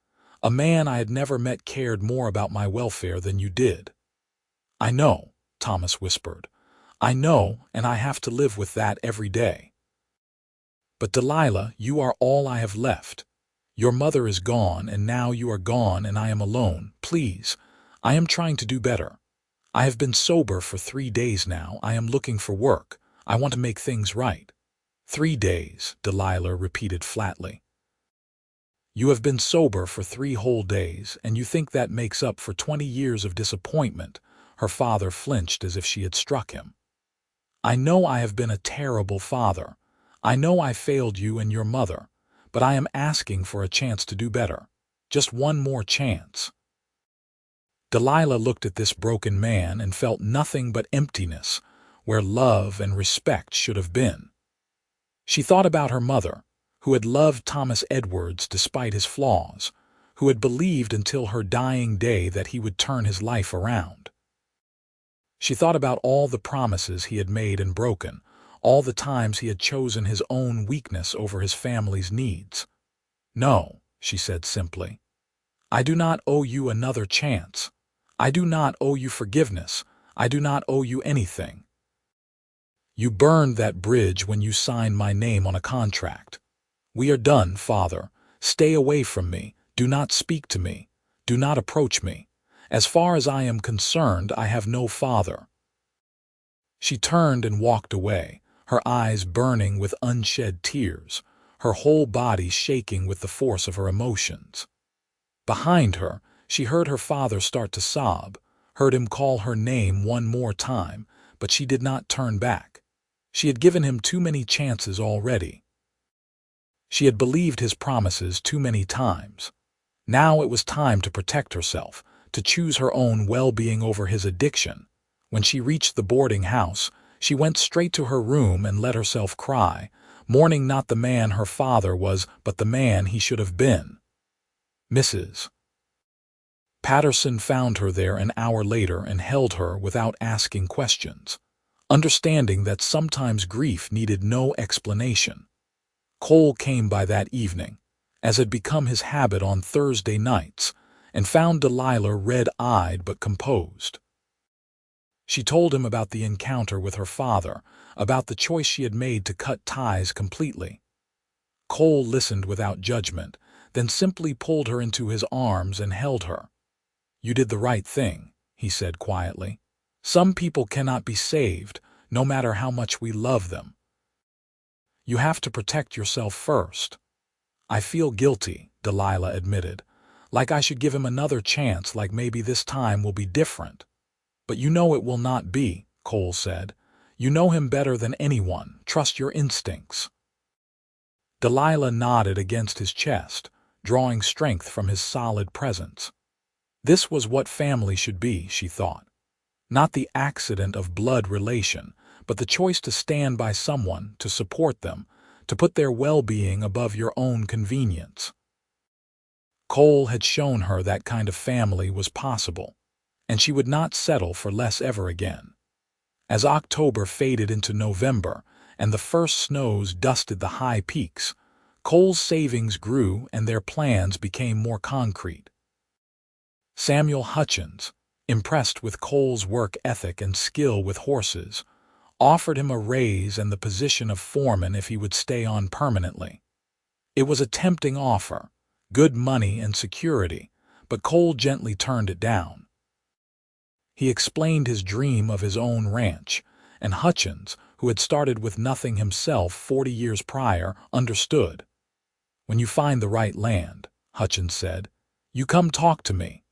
A man I had never met cared more about my welfare than you did." "I know," Thomas whispered. "I know, and I have to live with that every day. But Delilah, you are all I have left. Your mother is gone, and now you are gone, and I am alone. Please, I am trying to do better. I have been sober for 3 days now. I am looking for work. I want to make things right." "3 days," Delilah repeated flatly. You have been sober for 3 whole days, and you think that makes up for 20 years of disappointment." Her father flinched as if she had struck him. "I know I have been a terrible father. I know I failed you and your mother, but I am asking for a chance to do better. Just one more chance." Delilah looked at this broken man and felt nothing but emptiness where love and respect should have been. She thought about her mother, who had loved Thomas Edwards despite his flaws, who had believed until her dying day that he would turn his life around. She thought about all the promises he had made and broken, all the times he had chosen his own weakness over his family's needs. "No," she said simply. "I do not owe you another chance. I do not owe you forgiveness. I do not owe you anything. You burned that bridge when you signed my name on a contract. We are done, Father. Stay away from me. Do not speak to me. Do not approach me. As far as I am concerned, I have no father." She turned and walked away, her eyes burning with unshed tears, her whole body shaking with the force of her emotions. Behind her, she heard her father start to sob, heard him call her name one more time, but she did not turn back. She had given him too many chances already. She had believed his promises too many times. Now it was time to protect herself, to choose her own well-being over his addiction. When she reached the boarding house, she went straight to her room and let herself cry, mourning not the man her father was, but the man he should have been. Mrs. Patterson found her there an hour later and held her without asking questions, understanding that sometimes grief needed no explanation. Cole came by that evening, as had become his habit on Thursday nights, and found Delilah red-eyed but composed. She told him about the encounter with her father, about the choice she had made to cut ties completely. Cole listened without judgment, then simply pulled her into his arms and held her. "You did the right thing," he said quietly. "Some people cannot be saved, no matter how much we love them. You have to protect yourself first." "I feel guilty," Delilah admitted. "Like I should give him another chance, like maybe this time will be different." "But you know it will not be," Cole said. "You know him better than anyone. Trust your instincts." Delilah nodded against his chest, drawing strength from his solid presence. This was what family should be, she thought. Not the accident of blood relation, but the choice to stand by someone, to support them, to put their well-being above your own convenience. Cole had shown her that kind of family was possible, and she would not settle for less ever again. As October faded into November and the first snows dusted the high peaks, Cole's savings grew and their plans became more concrete. Samuel Hutchins, impressed with Cole's work ethic and skill with horses, offered him a raise and the position of foreman if he would stay on permanently. It was a tempting offer, good money and security, but Cole gently turned it down. He explained his dream of his own ranch, and Hutchins, who had started with nothing himself 40 years prior, understood. "When you find the right land," Hutchins said, "you come talk to me.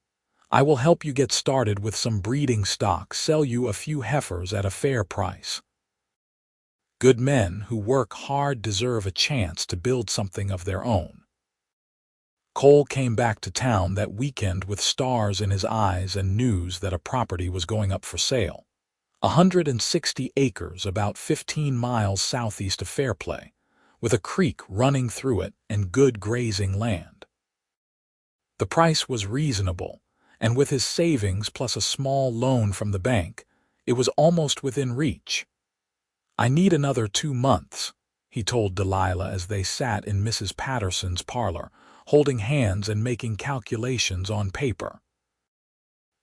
I will help you get started with some breeding stock, sell you a few heifers at a fair price." Good men who work hard deserve a chance to build something of their own. Cole came back to town that weekend with stars in his eyes and news that a property was going up for sale. 160 acres about 15 miles southeast of Fairplay, with a creek running through it and good grazing land. The price was reasonable, and with his savings plus a small loan from the bank, it was almost within reach. "I need another 2 months," he told Delilah as they sat in Mrs. Patterson's parlor, holding hands and making calculations on paper.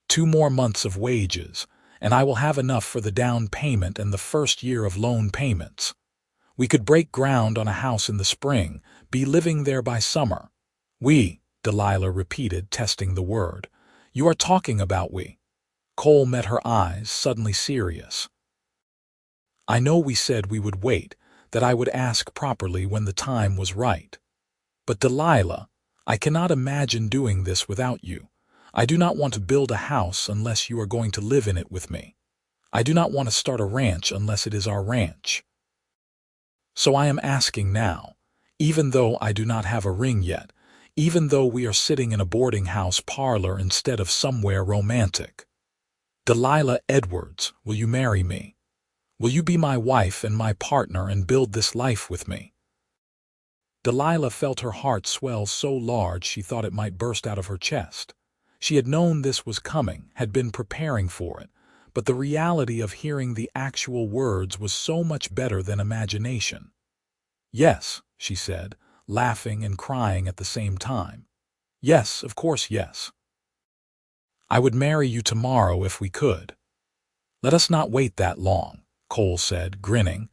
"2 more months of wages, and I will have enough for the down payment and the first year of loan payments. We could break ground on a house in the spring, be living there by summer." "We," Delilah repeated, testing the word. "You are talking about we." Cole met her eyes, suddenly serious. "I know we said we would wait, that I would ask properly when the time was right. But Delilah, I cannot imagine doing this without you. I do not want to build a house unless you are going to live in it with me. I do not want to start a ranch unless it is our ranch. So I am asking now, even though I do not have a ring yet, even though we are sitting in a boarding house parlor instead of somewhere romantic. Delilah Edwards, will you marry me? Will you be my wife and my partner and build this life with me? Delilah felt her heart swell so large she thought it might burst out of her chest. She had known this was coming, had been preparing for it, but the reality of hearing the actual words was so much better than imagination. Yes, she said, laughing and crying at the same time. Yes, of course, yes. I would marry you tomorrow if we could. Let us not wait that long, Cole said, grinning,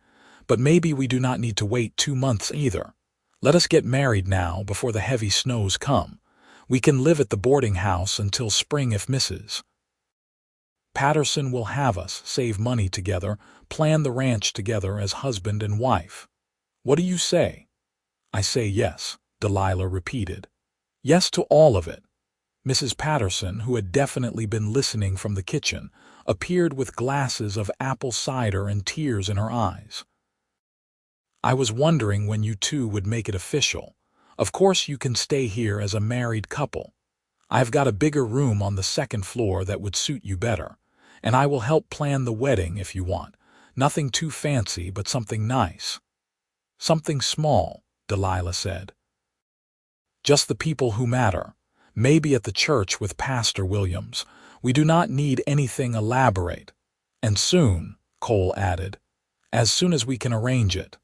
but maybe we do not need to wait 2 months either. Let us get married now before the heavy snows come. We can live at the boarding house until spring if Mrs. Patterson will have us save money together, plan the ranch together as husband and wife. What do you say? I say yes, Delilah repeated. Yes to all of it. Mrs. Patterson, who had definitely been listening from the kitchen, appeared with glasses of apple cider and tears in her eyes. I was wondering when you two would make it official. Of course you can stay here as a married couple. I've got a bigger room on the 2nd floor that would suit you better, and I will help plan the wedding if you want. Nothing too fancy, but something nice. Something small, Delilah said. Just the people who matter. Maybe at the church with Pastor Williams. We do not need anything elaborate. And soon, Cole added, as soon as we can arrange it.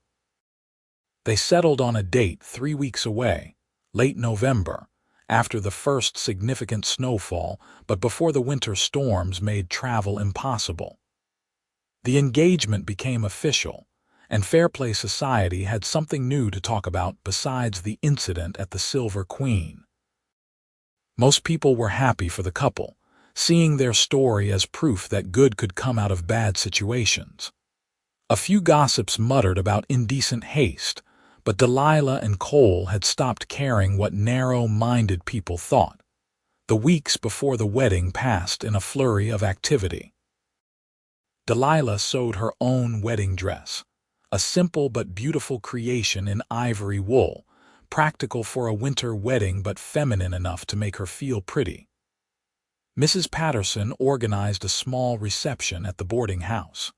They settled on a date 3 weeks away, late November, after the first significant snowfall, but before the winter storms made travel impossible. The engagement became official, and Fairplay Society had something new to talk about besides the incident at the Silver Queen. Most people were happy for the couple, seeing their story as proof that good could come out of bad situations. A few gossips muttered about indecent haste, but Delilah and Cole had stopped caring what narrow-minded people thought. The weeks before the wedding passed in a flurry of activity. Delilah sewed her own wedding dress, a simple but beautiful creation in ivory wool, practical for a winter wedding but feminine enough to make her feel pretty. Mrs. Patterson organized a small reception at the boarding house.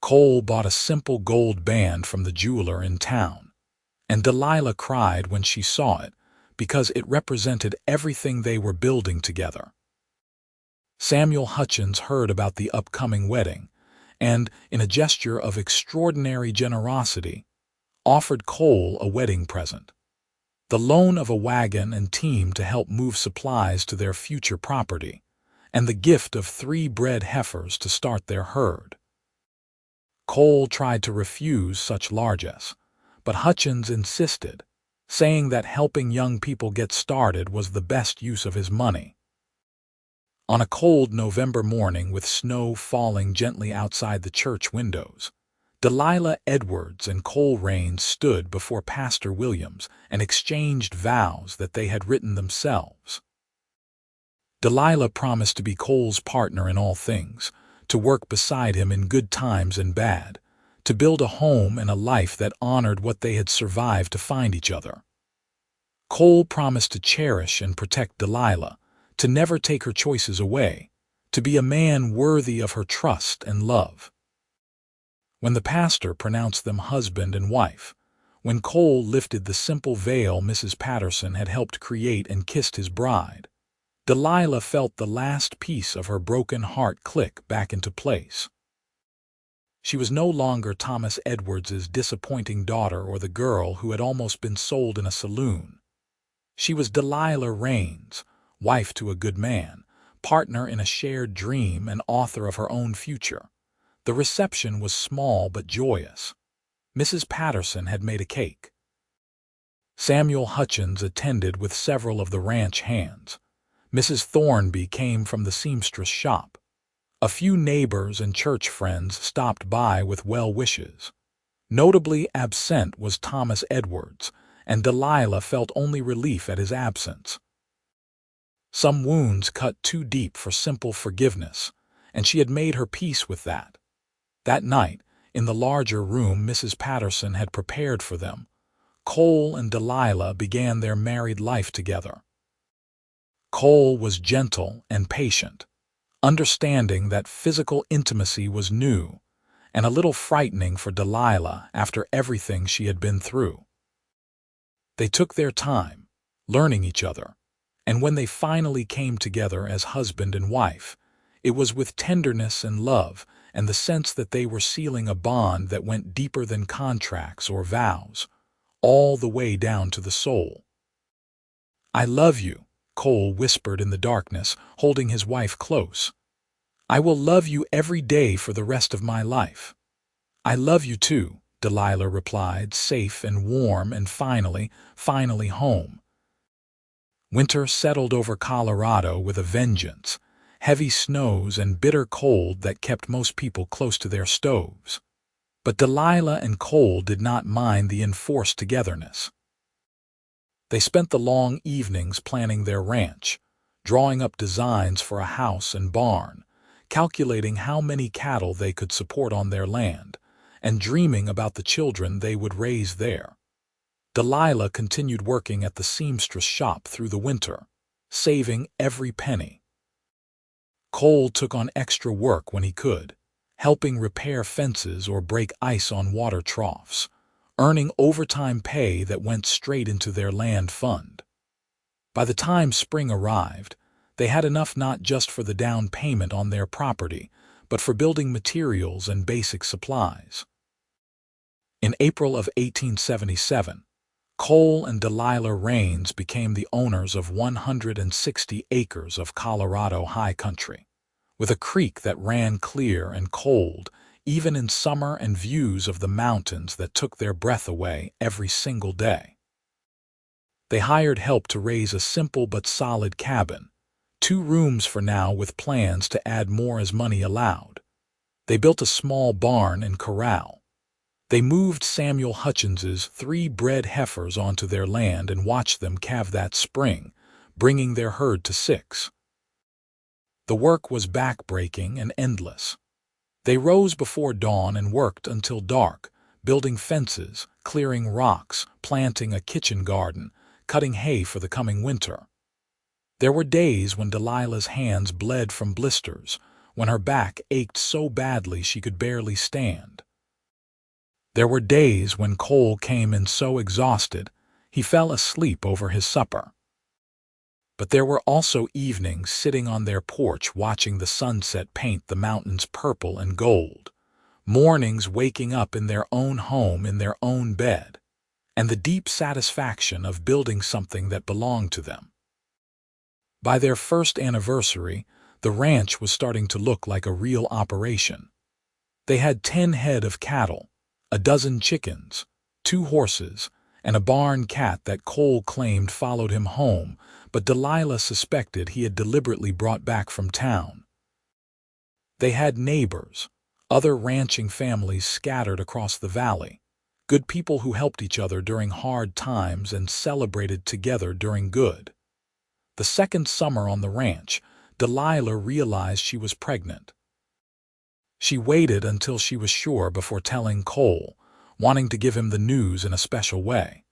Cole bought a simple gold band from the jeweler in town, and Delilah cried when she saw it because it represented everything they were building together. Samuel Hutchins heard about the upcoming wedding and, in a gesture of extraordinary generosity, offered Cole a wedding present. The loan of a wagon and team to help move supplies to their future property, and the gift of 3 bred heifers to start their herd. Cole tried to refuse such largesse, but Hutchins insisted, saying that helping young people get started was the best use of his money. On a cold November morning with snow falling gently outside the church windows, Delilah Edwards and Cole Raines stood before Pastor Williams and exchanged vows that they had written themselves. Delilah promised to be Cole's partner in all things, to work beside him in good times and bad, to build a home and a life that honored what they had survived to find each other. Cole promised to cherish and protect Delilah, to never take her choices away, to be a man worthy of her trust and love. When the pastor pronounced them husband and wife, when Cole lifted the simple veil Mrs. Patterson had helped create and kissed his bride, Delilah felt the last piece of her broken heart click back into place. She was no longer Thomas Edwards's disappointing daughter or the girl who had almost been sold in a saloon. She was Delilah Raines, wife to a good man, partner in a shared dream and author of her own future. The reception was small but joyous. Mrs. Patterson had made a cake. Samuel Hutchins attended with several of the ranch hands. Mrs. Thornby came from the seamstress shop. A few neighbors and church friends stopped by with well wishes. Notably absent was Thomas Edwards, and Delilah felt only relief at his absence. Some wounds cut too deep for simple forgiveness, and she had made her peace with that. That night, in the larger room Mrs. Patterson had prepared for them, Cole and Delilah began their married life together. Cole was gentle and patient, understanding that physical intimacy was new and a little frightening for Delilah after everything she had been through. They took their time, learning each other, and when they finally came together as husband and wife, it was with tenderness and love and the sense that they were sealing a bond that went deeper than contracts or vows, all the way down to the soul. "I love you," Cole whispered in the darkness, holding his wife close. "I will love you every day for the rest of my life." "I love you too," Delilah replied, safe and warm and finally home. Winter settled over Colorado with a vengeance, heavy snows and bitter cold that kept most people close to their stoves. But Delilah and Cole did not mind the enforced togetherness. They spent the long evenings planning their ranch, drawing up designs for a house and barn, calculating how many cattle they could support on their land, and dreaming about the children they would raise there. Delilah continued working at the seamstress shop through the winter, saving every penny. Cole took on extra work when he could, helping repair fences or break ice on water troughs, earning overtime pay that went straight into their land fund. By the time spring arrived, they had enough not just for the down payment on their property, but for building materials and basic supplies. In April of 1877, Cole and Delilah Raines became the owners of 160 acres of Colorado high country, with a creek that ran clear and cold, even in summer, and views of the mountains that took their breath away every single day. They hired help to raise a simple but solid cabin, 2 rooms for now with plans to add more as money allowed. They built a small barn and corral. They moved Samuel Hutchins's 3 bred heifers onto their land and watched them calve that spring, bringing their herd to 6. The work was back-breaking and endless. They rose before dawn and worked until dark, building fences, clearing rocks, planting a kitchen garden, cutting hay for the coming winter. There were days when Delilah's hands bled from blisters, when her back ached so badly she could barely stand. There were days when Cole came in so exhausted he fell asleep over his supper. But there were also evenings sitting on their porch watching the sunset paint the mountains purple and gold, mornings waking up in their own home in their own bed, and the deep satisfaction of building something that belonged to them. By their first anniversary, the ranch was starting to look like a real operation. They had 10 head of cattle, a dozen chickens, 2 horses, and a barn cat that Cole claimed followed him home, but Delilah suspected he had deliberately brought back from town. They had neighbors, other ranching families scattered across the valley, good people who helped each other during hard times and celebrated together during good. The second summer on the ranch, Delilah realized she was pregnant. She waited until she was sure before telling Cole, wanting to give him the news in a special way.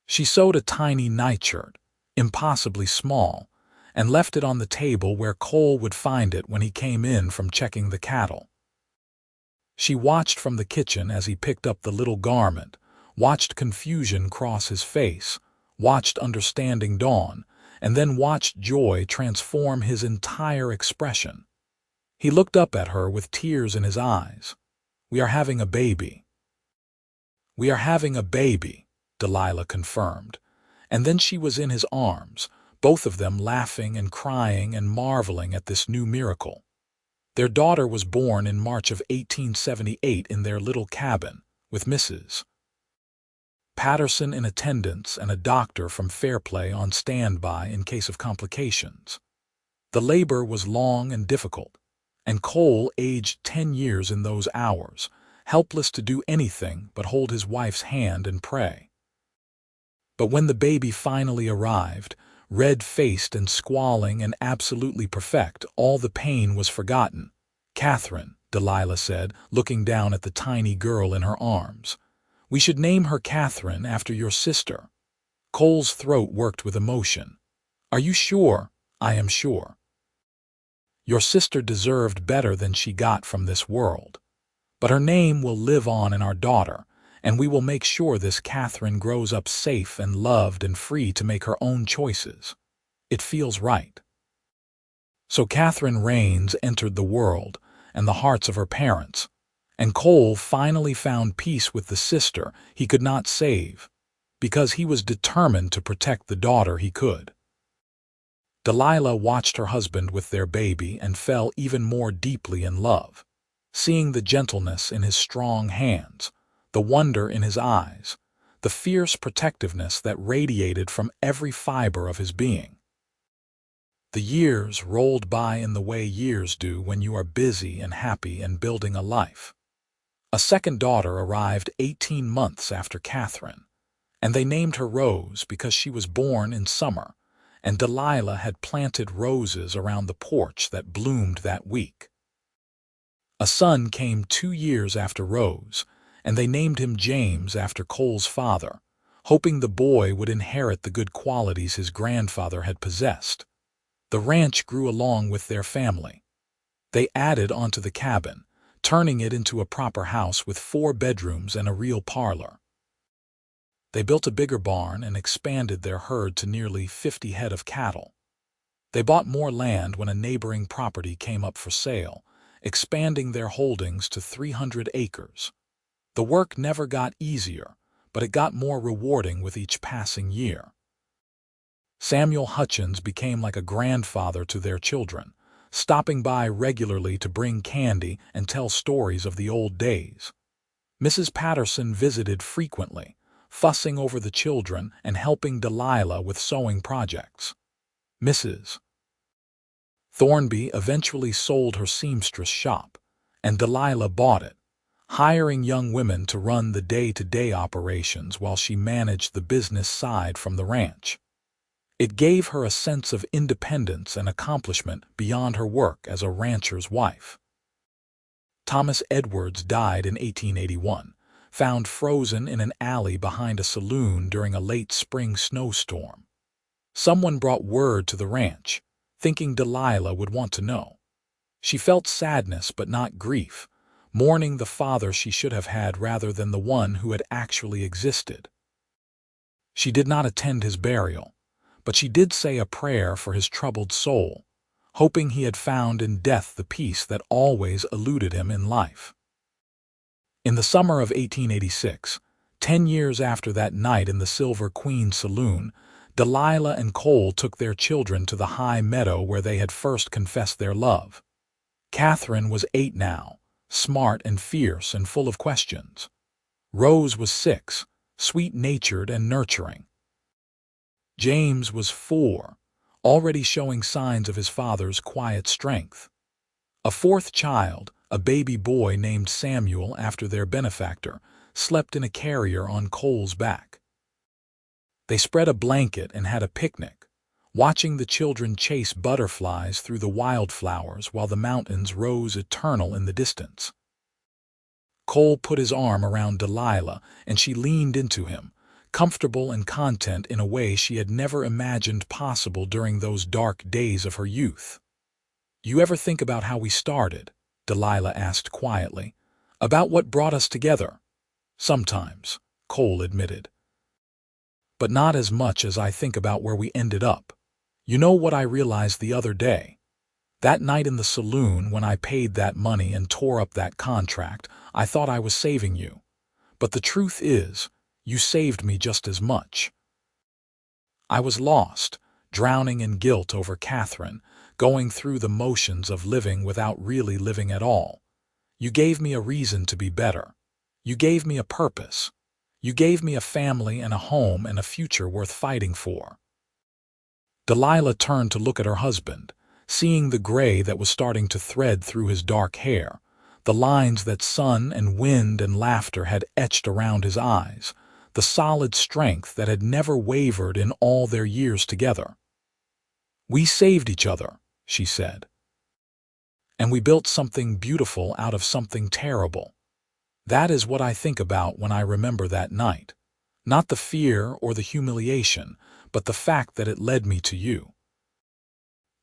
She sewed a tiny nightshirt, impossibly small, and left it on the table where Cole would find it when he came in from checking the cattle. She watched from the kitchen as he picked up the little garment, watched confusion cross his face, watched understanding dawn, and then watched joy transform his entire expression. He looked up at her with tears in his eyes. "We are having a baby." "We are having a baby," Delilah confirmed, and then she was in his arms, both of them laughing and crying and marveling at this new miracle. Their daughter was born in March of 1878 in their little cabin, with Mrs. Patterson in attendance and a doctor from Fairplay on standby in case of complications. The labor was long and difficult, and Cole aged 10 years in those hours, helpless to do anything but hold his wife's hand and pray. But when the baby finally arrived, red-faced and squalling and absolutely perfect, all the pain was forgotten. "Catherine," Delilah said, looking down at the tiny girl in her arms. "We should name her Catherine after your sister." Cole's throat worked with emotion. "Are you sure?" "I am sure. Your sister deserved better than she got from this world. But her name will live on in our daughter, and we will make sure this Catherine grows up safe and loved and free to make her own choices. It feels right." So Catherine Rains entered the world and the hearts of her parents, and Cole finally found peace with the sister he could not save, because he was determined to protect the daughter he could. Delilah watched her husband with their baby and fell even more deeply in love, seeing the gentleness in his strong hands, the wonder in his eyes, the fierce protectiveness that radiated from every fiber of his being. The years rolled by in the way years do when you are busy and happy and building a life. A second daughter arrived 18 months after Catherine, and they named her Rose because she was born in summer, and Delilah had planted roses around the porch that bloomed that week. A son came 2 years after Rose, and they named him James after Cole's father, hoping the boy would inherit the good qualities his grandfather had possessed. The ranch grew along with their family. They added onto the cabin, turning it into a proper house with 4 bedrooms and a real parlor. They built a bigger barn and expanded their herd to nearly 50 head of cattle. They bought more land when a neighboring property came up for sale, expanding their holdings to 300 acres. The work never got easier, but it got more rewarding with each passing year. Samuel Hutchins became like a grandfather to their children, stopping by regularly to bring candy and tell stories of the old days. Mrs. Patterson visited frequently, fussing over the children and helping Delilah with sewing projects. Mrs. Thornby eventually sold her seamstress shop, and Delilah bought it, hiring young women to run the day-to-day operations while she managed the business side from the ranch. It gave her a sense of independence and accomplishment beyond her work as a rancher's wife. Thomas Edwards died in 1881, found frozen in an alley behind a saloon during a late spring snowstorm. Someone brought word to the ranch, thinking Delilah would want to know. She felt sadness but not grief, mourning the father she should have had rather than the one who had actually existed. She did not attend his burial, but she did say a prayer for his troubled soul, hoping he had found in death the peace that always eluded him in life. In the summer of 1886, 10 years after that night in the Silver Queen Saloon, Delilah and Cole took their children to the high meadow where they had first confessed their love. Catherine was 8 now, smart and fierce and full of questions. Rose was 6, sweet-natured and nurturing. James was 4, already showing signs of his father's quiet strength. A fourth child, a baby boy named Samuel after their benefactor, slept in a carrier on Cole's back. They spread a blanket and had a picnic, watching the children chase butterflies through the wildflowers while the mountains rose eternal in the distance. Cole put his arm around Delilah and she leaned into him, comfortable and content in a way she had never imagined possible during those dark days of her youth. "You ever think about how we started?" Delilah asked quietly. "About what brought us together?" "Sometimes," Cole admitted. "But not as much as I think about where we ended up. You know what I realized the other day? That night in the saloon when I paid that money and tore up that contract, I thought I was saving you. But the truth is, you saved me just as much. I was lost, drowning in guilt over Catherine, going through the motions of living without really living at all. You gave me a reason to be better. You gave me a purpose. You gave me a family and a home and a future worth fighting for." Delilah turned to look at her husband, seeing the gray that was starting to thread through his dark hair, the lines that sun and wind and laughter had etched around his eyes, the solid strength that had never wavered in all their years together. "We saved each other," she said. "And we built something beautiful out of something terrible. That is what I think about when I remember that night. Not the fear or the humiliation, but the fact that it led me to you."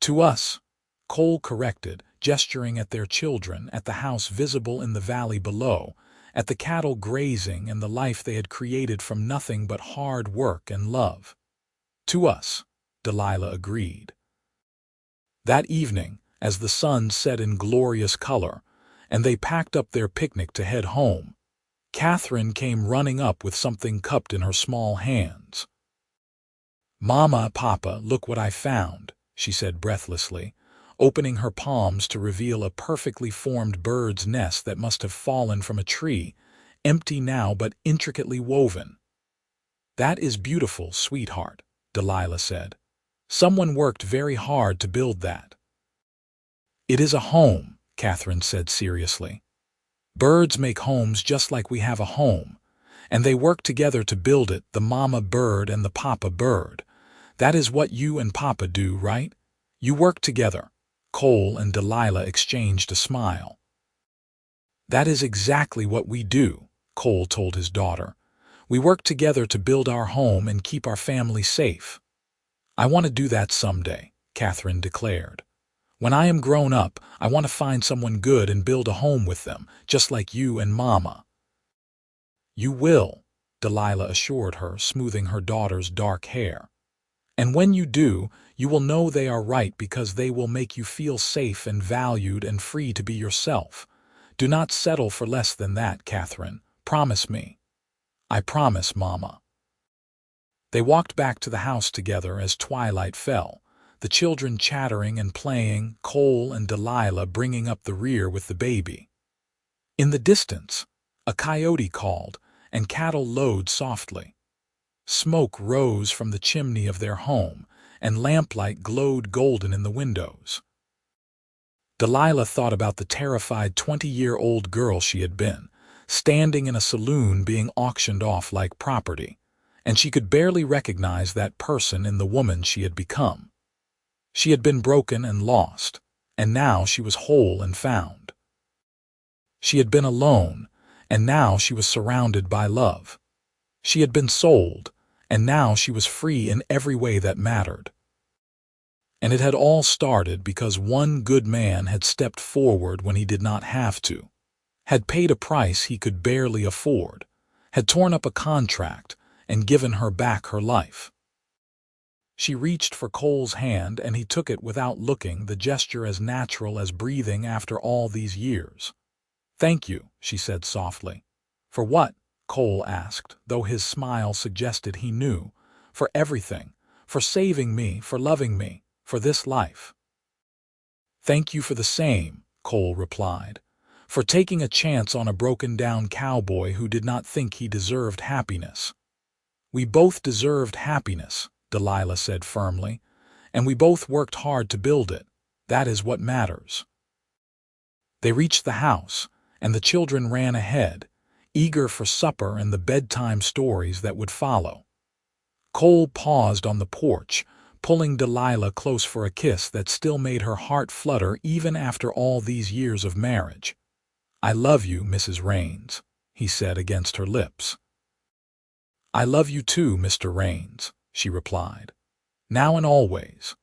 "To us," Cole corrected, gesturing at their children, at the house visible in the valley below, at the cattle grazing and the life they had created from nothing but hard work and love. "To us," Delilah agreed. That evening, as the sun set in glorious color, and they packed up their picnic to head home, Catherine came running up with something cupped in her small hands. "Mama, Papa, look what I found," she said breathlessly, opening her palms to reveal a perfectly formed bird's nest that must have fallen from a tree, empty now but intricately woven. "That is beautiful, sweetheart," Delilah said. "Someone worked very hard to build that." "It is a home," Catherine said seriously. "Birds make homes just like we have a home, and they work together to build it, the mama bird and the papa bird. That is what you and Papa do, right? You work together." Cole and Delilah exchanged a smile. "That is exactly what we do," Cole told his daughter. "We work together to build our home and keep our family safe." "I want to do that someday," Catherine declared. "When I am grown up, I want to find someone good and build a home with them, just like you and Mama." "You will," Delilah assured her, smoothing her daughter's dark hair. "And when you do, you will know they are right because they will make you feel safe and valued and free to be yourself. Do not settle for less than that, Catherine. Promise me." "I promise, Mama." They walked back to the house together as twilight fell, the children chattering and playing, Cole and Delilah bringing up the rear with the baby. In the distance, a coyote called, and cattle lowed softly. Smoke rose from the chimney of their home, and lamplight glowed golden in the windows. Delilah thought about the terrified 20-year-old girl she had been, standing in a saloon being auctioned off like property, and she could barely recognize that person in the woman she had become. She had been broken and lost, and now she was whole and found. She had been alone, and now she was surrounded by love. She had been sold, and now she was free in every way that mattered. And it had all started because one good man had stepped forward when he did not have to, had paid a price he could barely afford, had torn up a contract and given her back her life. She reached for Cole's hand, and he took it without looking, the gesture as natural as breathing after all these years. "Thank you," she said softly. "For what?" Cole asked, though his smile suggested he knew. "For everything. For saving me, for loving me, for this life." "Thank you for the same," Cole replied. "For taking a chance on a broken-down cowboy who did not think he deserved happiness." "We both deserved happiness," Delilah said firmly, "and we both worked hard to build it. That is what matters." They reached the house, and the children ran ahead, eager for supper and the bedtime stories that would follow. Cole paused on the porch, pulling Delilah close for a kiss that still made her heart flutter even after all these years of marriage. "I love you, Mrs. Raines," he said against her lips. "I love you too, Mr. Raines," she replied. "Now and always."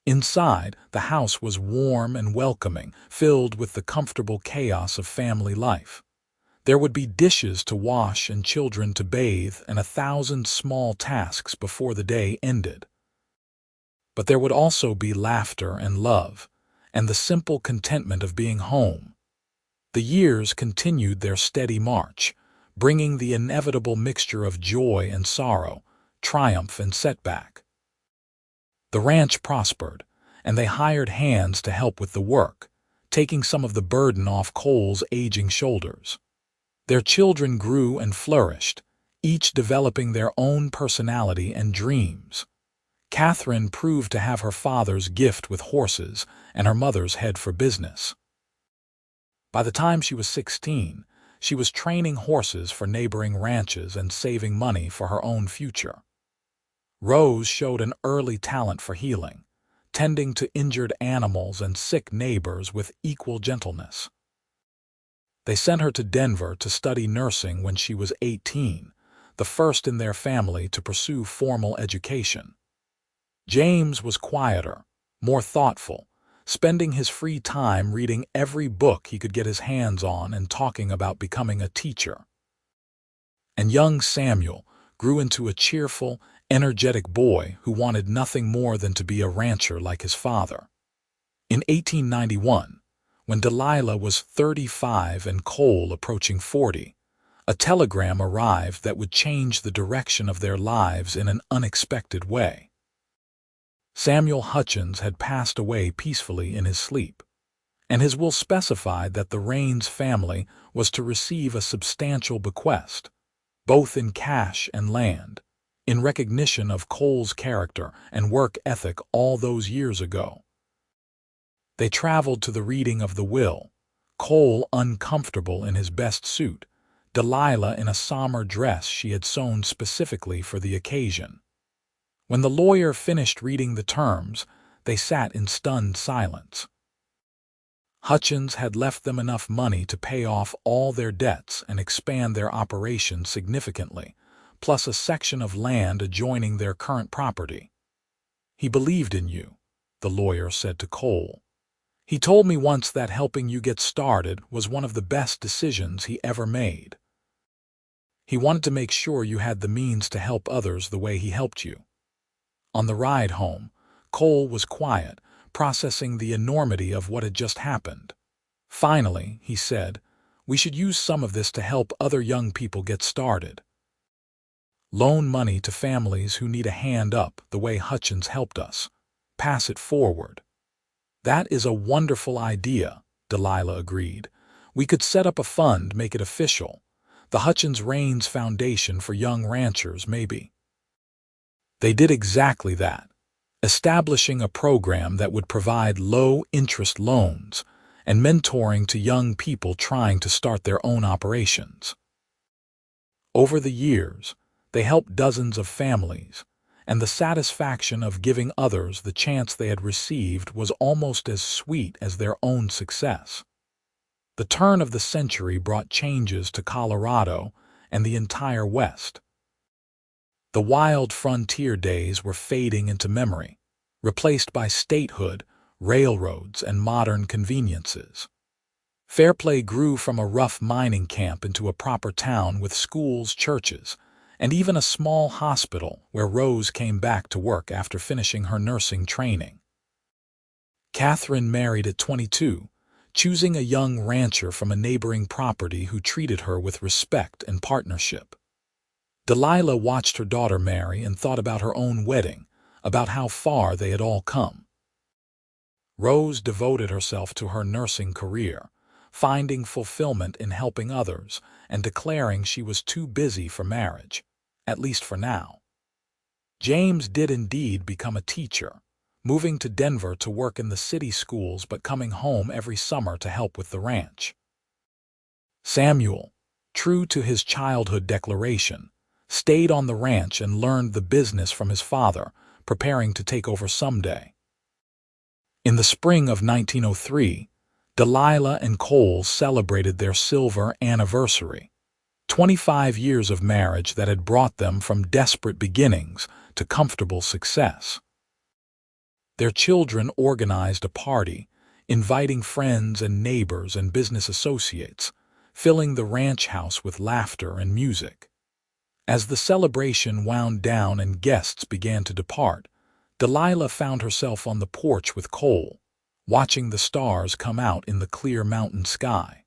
Inside, the house was warm and welcoming, filled with the comfortable chaos of family life. There would be dishes to wash and children to bathe and 1,000 small tasks before the day ended. But there would also be laughter and love, and the simple contentment of being home. The years continued their steady march, bringing the inevitable mixture of joy and sorrow, triumph and setback. The ranch prospered, and they hired hands to help with the work, taking some of the burden off Cole's aging shoulders. Their children grew and flourished, each developing their own personality and dreams. Catherine proved to have her father's gift with horses and her mother's head for business. By the time she was 16, She was training horses for neighboring ranches and saving money for her own future. Rose showed an early talent for healing, tending to injured animals and sick neighbors with equal gentleness. They sent her to Denver to study nursing when she was 18, the first in their family to pursue formal education. James was quieter, more thoughtful, spending his free time reading every book he could get his hands on and talking about becoming a teacher. And young Samuel grew into a cheerful, energetic boy who wanted nothing more than to be a rancher like his father. In 1891, when Delilah was 35 and Cole approaching 40, a telegram arrived that would change the direction of their lives in an unexpected way. Samuel Hutchins had passed away peacefully in his sleep, and his will specified that the Raines family was to receive a substantial bequest, both in cash and land, in recognition of Cole's character and work ethic all those years ago. They traveled to the reading of the will, Cole uncomfortable in his best suit, Delilah in a somber dress she had sewn specifically for the occasion. When the lawyer finished reading the terms, they sat in stunned silence. Hutchins had left them enough money to pay off all their debts and expand their operation significantly, plus a section of land adjoining their current property. "He believed in you," the lawyer said to Cole. "He told me once that helping you get started was one of the best decisions he ever made. He wanted to make sure you had the means to help others the way he helped you." On the ride home, Cole was quiet, processing the enormity of what had just happened. Finally, he said, "We should use some of this to help other young people get started. Loan money to families who need a hand up the way Hutchins helped us. Pass it forward." "That is a wonderful idea," Delilah agreed. "We could set up a fund, make it official. The Hutchins Raines Foundation for Young Ranchers, maybe." They did exactly that, establishing a program that would provide low-interest loans and mentoring to young people trying to start their own operations. Over the years, they helped dozens of families, and the satisfaction of giving others the chance they had received was almost as sweet as their own success. The turn of the century brought changes to Colorado and the entire West. The wild frontier days were fading into memory, replaced by statehood, railroads, and modern conveniences. Fairplay grew from a rough mining camp into a proper town with schools, churches, and even a small hospital where Rose came back to work after finishing her nursing training. Catherine married at 22, choosing a young rancher from a neighboring property who treated her with respect and partnership. Delilah watched her daughter marry and thought about her own wedding, about how far they had all come. Rose devoted herself to her nursing career, finding fulfillment in helping others and declaring she was too busy for marriage, at least for now. James did indeed become a teacher, moving to Denver to work in the city schools but coming home every summer to help with the ranch. Samuel, true to his childhood declaration, stayed on the ranch and learned the business from his father, preparing to take over someday. In the spring of 1903, Delilah and Cole celebrated their silver anniversary, 25 years of marriage that had brought them from desperate beginnings to comfortable success. Their children organized a party, inviting friends and neighbors and business associates, filling the ranch house with laughter and music. As the celebration wound down and guests began to depart, Delilah found herself on the porch with Cole, watching the stars come out in the clear mountain sky.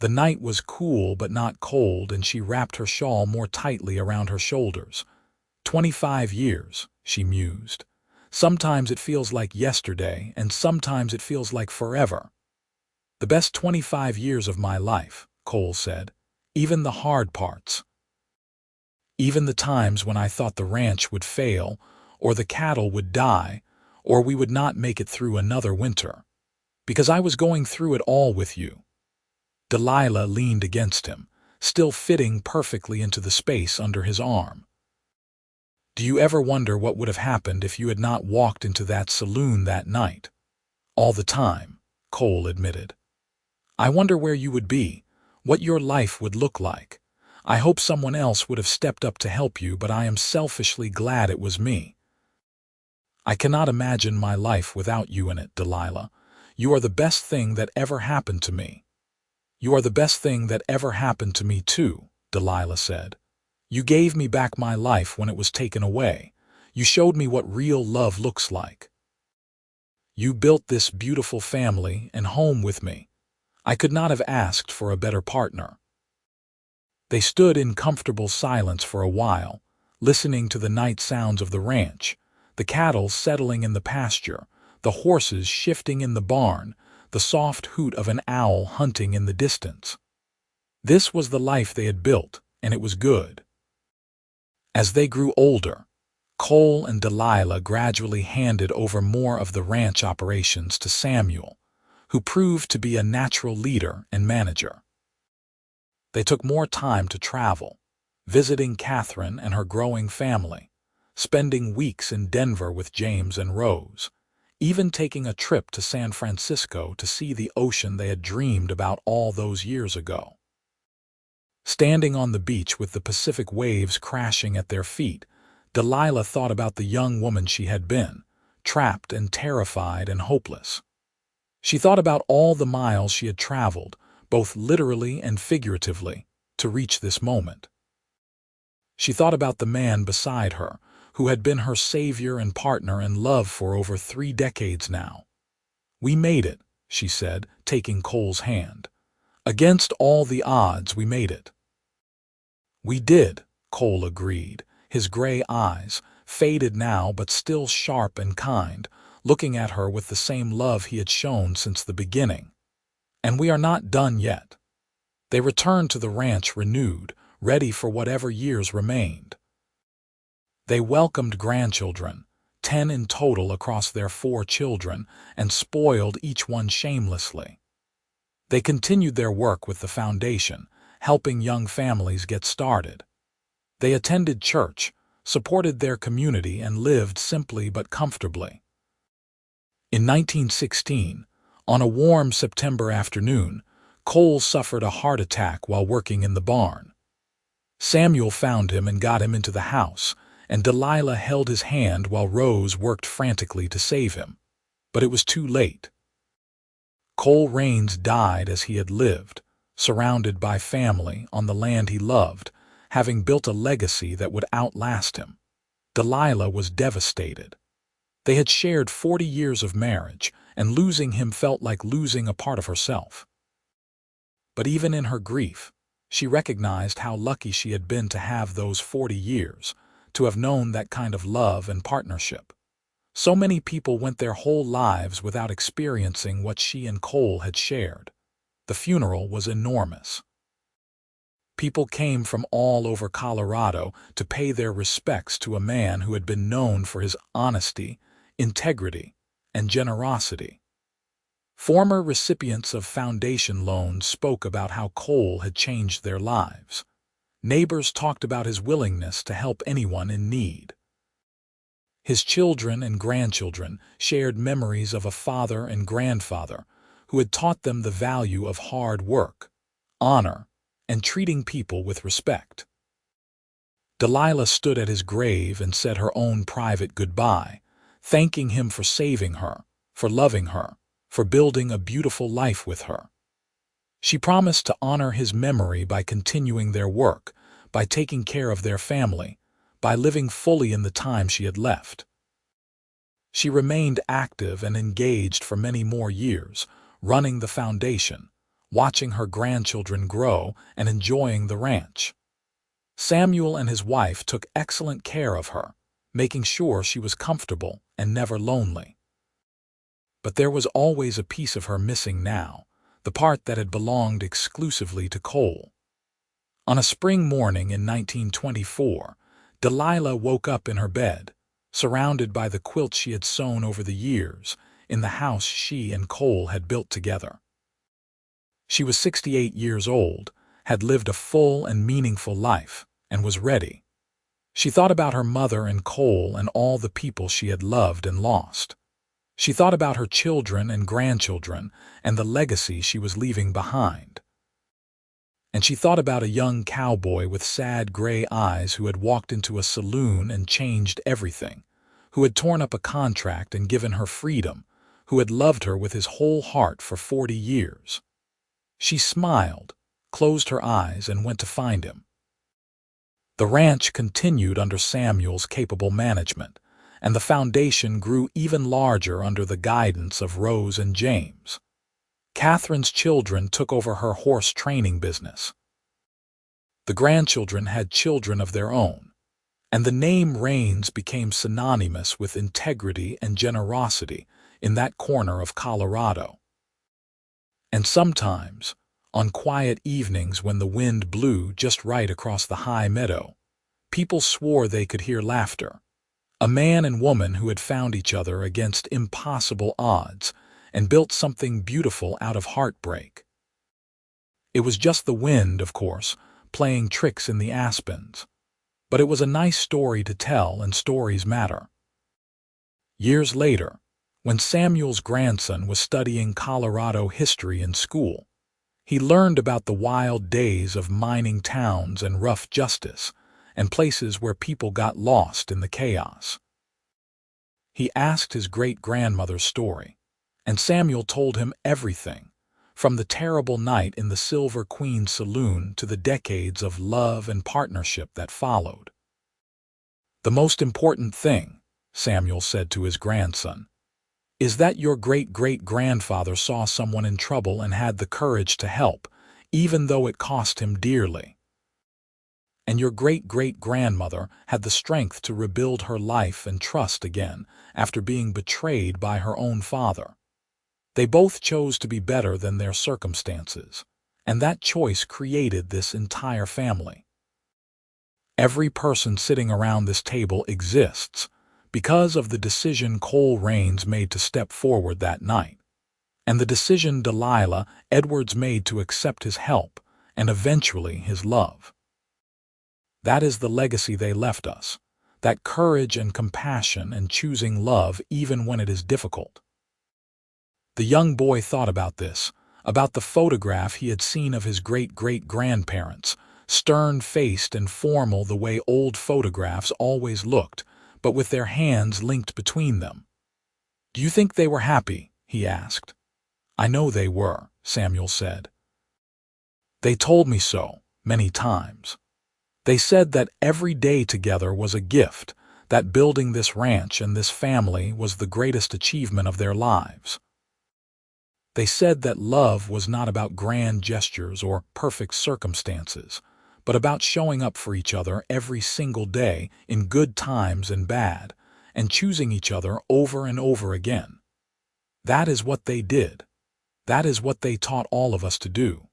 The night was cool but not cold, and she wrapped her shawl more tightly around her shoulders. 25 years, she mused. Sometimes it feels like yesterday, and sometimes it feels like forever. "The best 25 years of my life," Cole said, "even the hard parts. Even the times when I thought the ranch would fail, or the cattle would die, or we would not make it through another winter. Because I was going through it all with you." Delilah leaned against him, still fitting perfectly into the space under his arm. "Do you ever wonder what would have happened if you had not walked into that saloon that night?" "All the time," Cole admitted. "I wonder where you would be, what your life would look like. I hope someone else would have stepped up to help you, but I am selfishly glad it was me." "I cannot imagine my life without you in it, Delilah. You are the best thing that ever happened to me." "You are the best thing that ever happened to me too," Delilah said. "You gave me back my life when it was taken away. You showed me what real love looks like. You built this beautiful family and home with me. I could not have asked for a better partner." They stood in comfortable silence for a while, listening to the night sounds of the ranch, the cattle settling in the pasture, the horses shifting in the barn, the soft hoot of an owl hunting in the distance. This was the life they had built, and it was good. As they grew older, Cole and Delilah gradually handed over more of the ranch operations to Samuel, who proved to be a natural leader and manager. They took more time to travel, visiting Catherine and her growing family, spending weeks in Denver with James and Rose, even taking a trip to San Francisco to see the ocean they had dreamed about all those years ago. Standing on the beach with the Pacific waves crashing at their feet, Delilah thought about the young woman she had been, trapped and terrified and hopeless. She thought about all the miles she had traveled, both literally and figuratively, to reach this moment. She thought about the man beside her, who had been her savior and partner in love for over 3 decades now. "We made it," she said, taking Cole's hand. "Against all the odds, we made it." "We did," Cole agreed, his gray eyes, faded now but still sharp and kind, looking at her with the same love he had shown since the beginning. "And we are not done yet." They returned to the ranch renewed, ready for whatever years remained. They welcomed grandchildren, 10 in total across their 4 children, and spoiled each one shamelessly. They continued their work with the foundation, helping young families get started. They attended church, supported their community, and lived simply but comfortably. In 1916, on a warm September afternoon, Cole suffered a heart attack while working in the barn. Samuel found him and got him into the house, and Delilah held his hand while Rose worked frantically to save him. But it was too late. Cole Raines died as he had lived, surrounded by family on the land he loved, having built a legacy that would outlast him. Delilah was devastated. They had shared 40 years of marriage, and losing him felt like losing a part of herself. But even in her grief, she recognized how lucky she had been to have those 40 years, to have known that kind of love and partnership. So many people went their whole lives without experiencing what she and Cole had shared. The funeral was enormous. People came from all over Colorado to pay their respects to a man who had been known for his honesty, integrity, and generosity. Former recipients of foundation loans spoke about how Cole had changed their lives. Neighbors talked about his willingness to help anyone in need. His children and grandchildren shared memories of a father and grandfather who had taught them the value of hard work, honor, and treating people with respect. Delilah stood at his grave and said her own private goodbye, thanking him for saving her, for loving her, for building a beautiful life with her. She promised to honor his memory by continuing their work, by taking care of their family, by living fully in the time she had left. She remained active and engaged for many more years, running the foundation, watching her grandchildren grow, and enjoying the ranch. Samuel and his wife took excellent care of her, making sure she was comfortable and never lonely. But there was always a piece of her missing now, the part that had belonged exclusively to Cole. On a spring morning in 1924, Delilah woke up in her bed, surrounded by the quilt she had sewn over the years, in the house she and Cole had built together. She was 68 years old, had lived a full and meaningful life, and was ready. She thought about her mother and Cole and all the people she had loved and lost. She thought about her children and grandchildren and the legacy she was leaving behind. And she thought about a young cowboy with sad gray eyes who had walked into a saloon and changed everything, who had torn up a contract and given her freedom, who had loved her with his whole heart for 40 years. She smiled, closed her eyes, and went to find him. The ranch continued under Samuel's capable management, and the foundation grew even larger under the guidance of Rose and James. Catherine's children took over her horse training business. The grandchildren had children of their own, and the name Rains became synonymous with integrity and generosity in that corner of Colorado. And sometimes, on quiet evenings when the wind blew just right across the high meadow, people swore they could hear laughter. A man and woman who had found each other against impossible odds and built something beautiful out of heartbreak. It was just the wind, of course, playing tricks in the aspens. But it was a nice story to tell, and stories matter. Years later, when Samuel's grandson was studying Colorado history in school, he learned about the wild days of mining towns and rough justice, and places where people got lost in the chaos. He asked his great-grandmother's story, and Samuel told him everything, from the terrible night in the Silver Queen Saloon to the decades of love and partnership that followed. "The most important thing," Samuel said to his grandson, "is that your great-great-grandfather saw someone in trouble and had the courage to help, even though it cost him dearly. And your great-great-grandmother had the strength to rebuild her life and trust again after being betrayed by her own father. They both chose to be better than their circumstances, and that choice created this entire family. Every person sitting around this table exists because of the decision Cole Rains made to step forward that night, and the decision Delilah Edwards made to accept his help and eventually his love. That is the legacy they left us, that courage and compassion and choosing love even when it is difficult." The young boy thought about this, about the photograph he had seen of his great-great-grandparents, stern-faced and formal the way old photographs always looked, but with their hands linked between them. "Do you think they were happy?" he asked. "I know they were," Samuel said. "They told me so, many times. They said that every day together was a gift, that building this ranch and this family was the greatest achievement of their lives. They said that love was not about grand gestures or perfect circumstances, but about showing up for each other every single day in good times and bad, and choosing each other over and over again. That is what they did. That is what they taught all of us to do."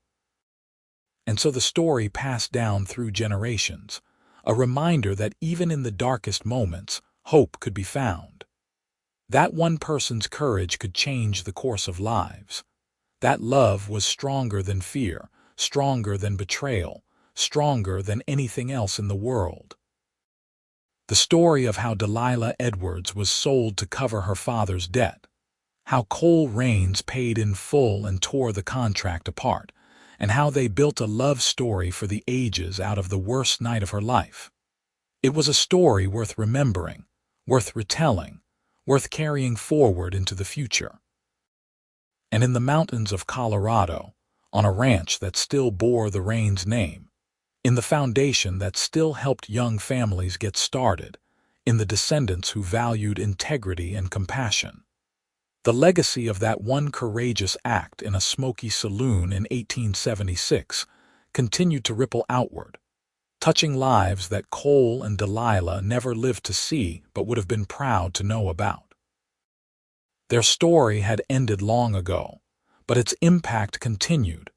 And so the story passed down through generations, a reminder that even in the darkest moments, hope could be found. That one person's courage could change the course of lives. That love was stronger than fear, stronger than betrayal, stronger than anything else in the world. The story of how Delilah Edwards was sold to cover her father's debt, how Cole Rains paid in full and tore the contract apart, and how they built a love story for the ages out of the worst night of her life. It was a story worth remembering, worth retelling, worth carrying forward into the future. And in the mountains of Colorado, on a ranch that still bore the Rains name, in the foundation that still helped young families get started, in the descendants who valued integrity and compassion, the legacy of that one courageous act in a smoky saloon in 1876 continued to ripple outward, touching lives that Cole and Delilah never lived to see but would have been proud to know about. Their story had ended long ago, but its impact continued,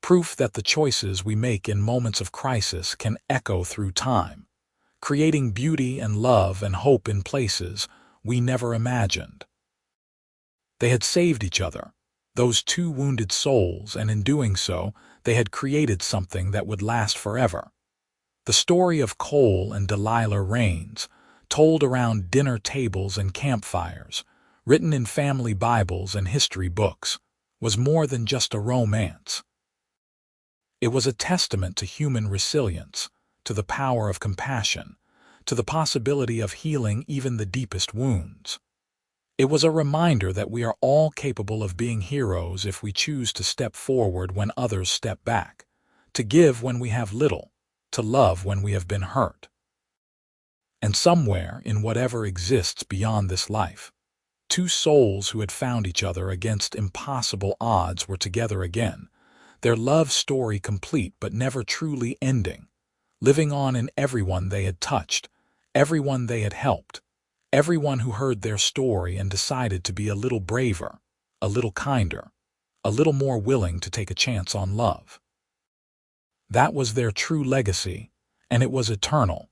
proof that the choices we make in moments of crisis can echo through time, creating beauty and love and hope in places we never imagined. They had saved each other. those two wounded souls, and in doing so, they had created something that would last forever. The story of Cole and Delilah Raines, told around dinner tables and campfires, written in family Bibles and history books, was more than just a romance. It was a testament to human resilience, to the power of compassion, to the possibility of healing even the deepest wounds. It was a reminder that we are all capable of being heroes if we choose to step forward when others step back, to give when we have little, to love when we have been hurt. And somewhere, in whatever exists beyond this life, two souls who had found each other against impossible odds were together again, their love story complete but never truly ending, living on in everyone they had touched, everyone they had helped, everyone who heard their story and decided to be a little braver, a little kinder, a little more willing to take a chance on love. That was their true legacy, and it was eternal,